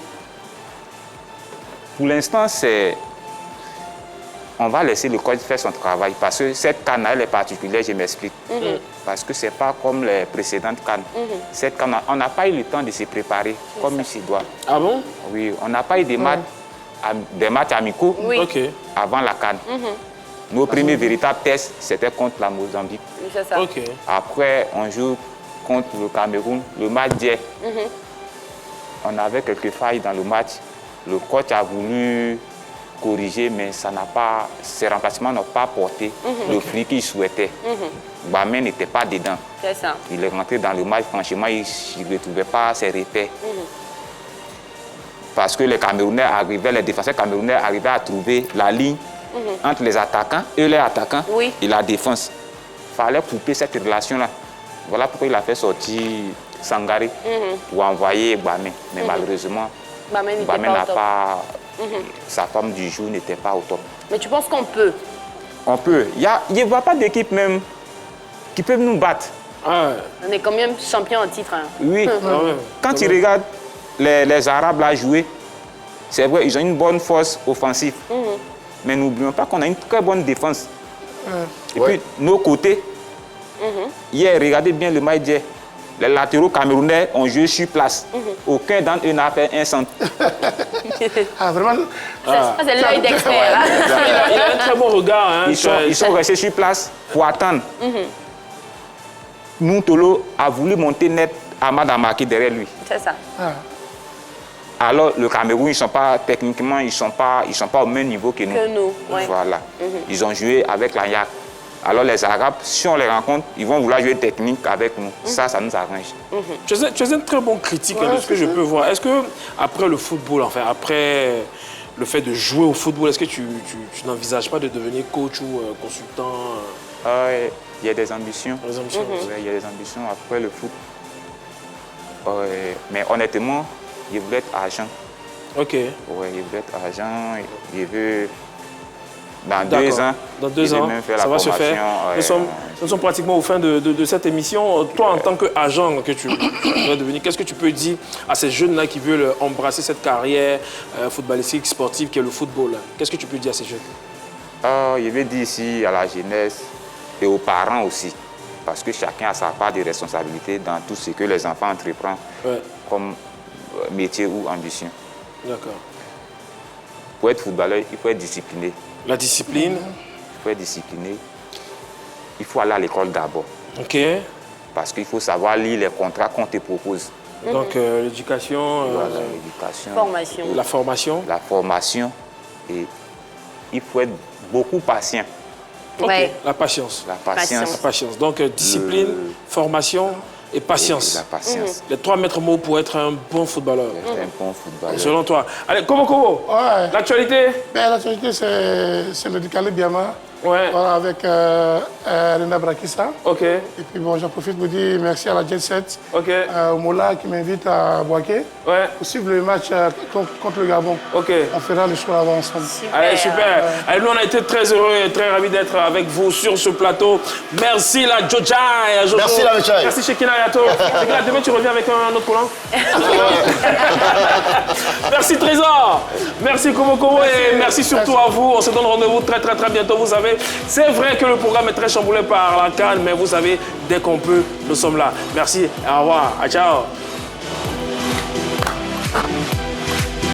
Pour l'instant, c'est... On va laisser le coach faire son travail parce que cette canne, elle est particulière, je m'explique. Parce que ce n'est pas comme les précédentes cannes. Cette canne, on n'a pas eu le temps de se préparer comme il se doit. Ah bon? Oui, on n'a pas eu des matchs amicaux avant la canne. Nos premiers véritables tests, c'était contre la Mozambique. Oui, c'est ça. Après, on joue contre le Cameroun. Le match d'hier, on avait quelques failles dans le match. Le coach a voulu corriger, mais ses remplacements n'ont pas porté le fruit qu'il souhaitait. Bamen n'était pas dedans. C'est ça. Il est rentré dans le match, franchement, il ne retrouvait pas ses repères. Parce que les défenseurs camerounais arrivaient à trouver la ligne entre les attaquants et les attaquants et la défense. Il fallait couper cette relation-là. Voilà pourquoi il a fait sortir Sangaré pour envoyer Bamen. Mais malheureusement, Bamen n'a pas... Sa forme du jour n'était pas au top. Mais tu penses qu'on peut? On peut. Il n'y a pas d'équipe même qui peut nous battre. On est quand même champion en titre. Hein. Oui. Quand tu regardes les Arabes là jouer, c'est vrai, ils ont une bonne force offensive. Mais n'oublions pas qu'on a une très bonne défense. Et puis, nos côtés, hier, regardez bien le match d'hier. Les latéraux camerounais ont joué sur place. Aucun d'entre eux n'a fait un centre. Ah, vraiment? Ça, c'est l'œil d'expert. Il a un très bon regard. Hein, ils sont restés sur place pour attendre. Moutolo a voulu monter net, Ahmad a marqué derrière lui. C'est ça. Alors, le Cameroun, techniquement, ils ne sont pas au même niveau que nous. Que nous, Voilà. Ils ont joué avec la YAC. Alors, les Arabes, si on les rencontre, ils vont vouloir jouer technique avec nous. Ça nous arrange. Tu es un très bon critique de ce que je peux voir. Est-ce que, après le football, enfin, après le fait de jouer au football, est-ce que tu n'envisages pas de devenir coach ou consultant? Il y a des ambitions. Des ambitions. Il y a des ambitions après le foot. Mais honnêtement, je voulais être agent. Ok. Ouais, je veux être agent, je veux Dans 2 ans. Dans 2 ans, ça va se faire. Nous sommes pratiquement au fin de cette émission. Toi, en tant qu'agent que tu vas devenir, qu'est-ce que tu peux dire à ces jeunes-là qui veulent embrasser cette carrière footballistique, sportive, qui est le football? Qu'est-ce que tu peux dire à ces jeunes? Je veux dire ici à la jeunesse et aux parents aussi, parce que chacun a sa part de responsabilité dans tout ce que les enfants entreprennent comme métier ou ambition. D'accord. Pour être footballeur, il faut être discipliné. La discipline? Il faut être discipliné. Il faut aller à l'école d'abord. OK. Parce qu'il faut savoir lire les contrats qu'on te propose. Donc l'éducation, formation. La formation. La formation. Et il faut être beaucoup patient. OK. La patience. La patience. La patience. Donc discipline, formation et patience. La patience. Les 3 maîtres mots pour être un bon footballeur. Un bon footballeur. Selon toi. Allez, Kobo, l'actualité? L'actualité, c'est le Dikale Biama. Voilà, avec Rena Brakissa. OK. Et puis bon, j'en profite pour dire merci à la Jet Set. OK. Mola qui m'invite à Boaké. Pour suivre le match contre le Gabon. OK. On fera le choix avant ensemble. Allez, super. Allez, nous, on a été très heureux et très ravis d'être avec vous sur ce plateau. Merci la Jojai. Merci la Jojai. Merci Shekina Yato. Shekina, demain tu reviens avec un autre collant. Merci Trésor. Merci Kobo et merci surtout à vous. On se donne rendez-vous très bientôt. Vous savez, c'est vrai que le programme est très chamboulé par la CAN, mais vous savez, dès qu'on peut, nous sommes là. Merci et au revoir. Ciao.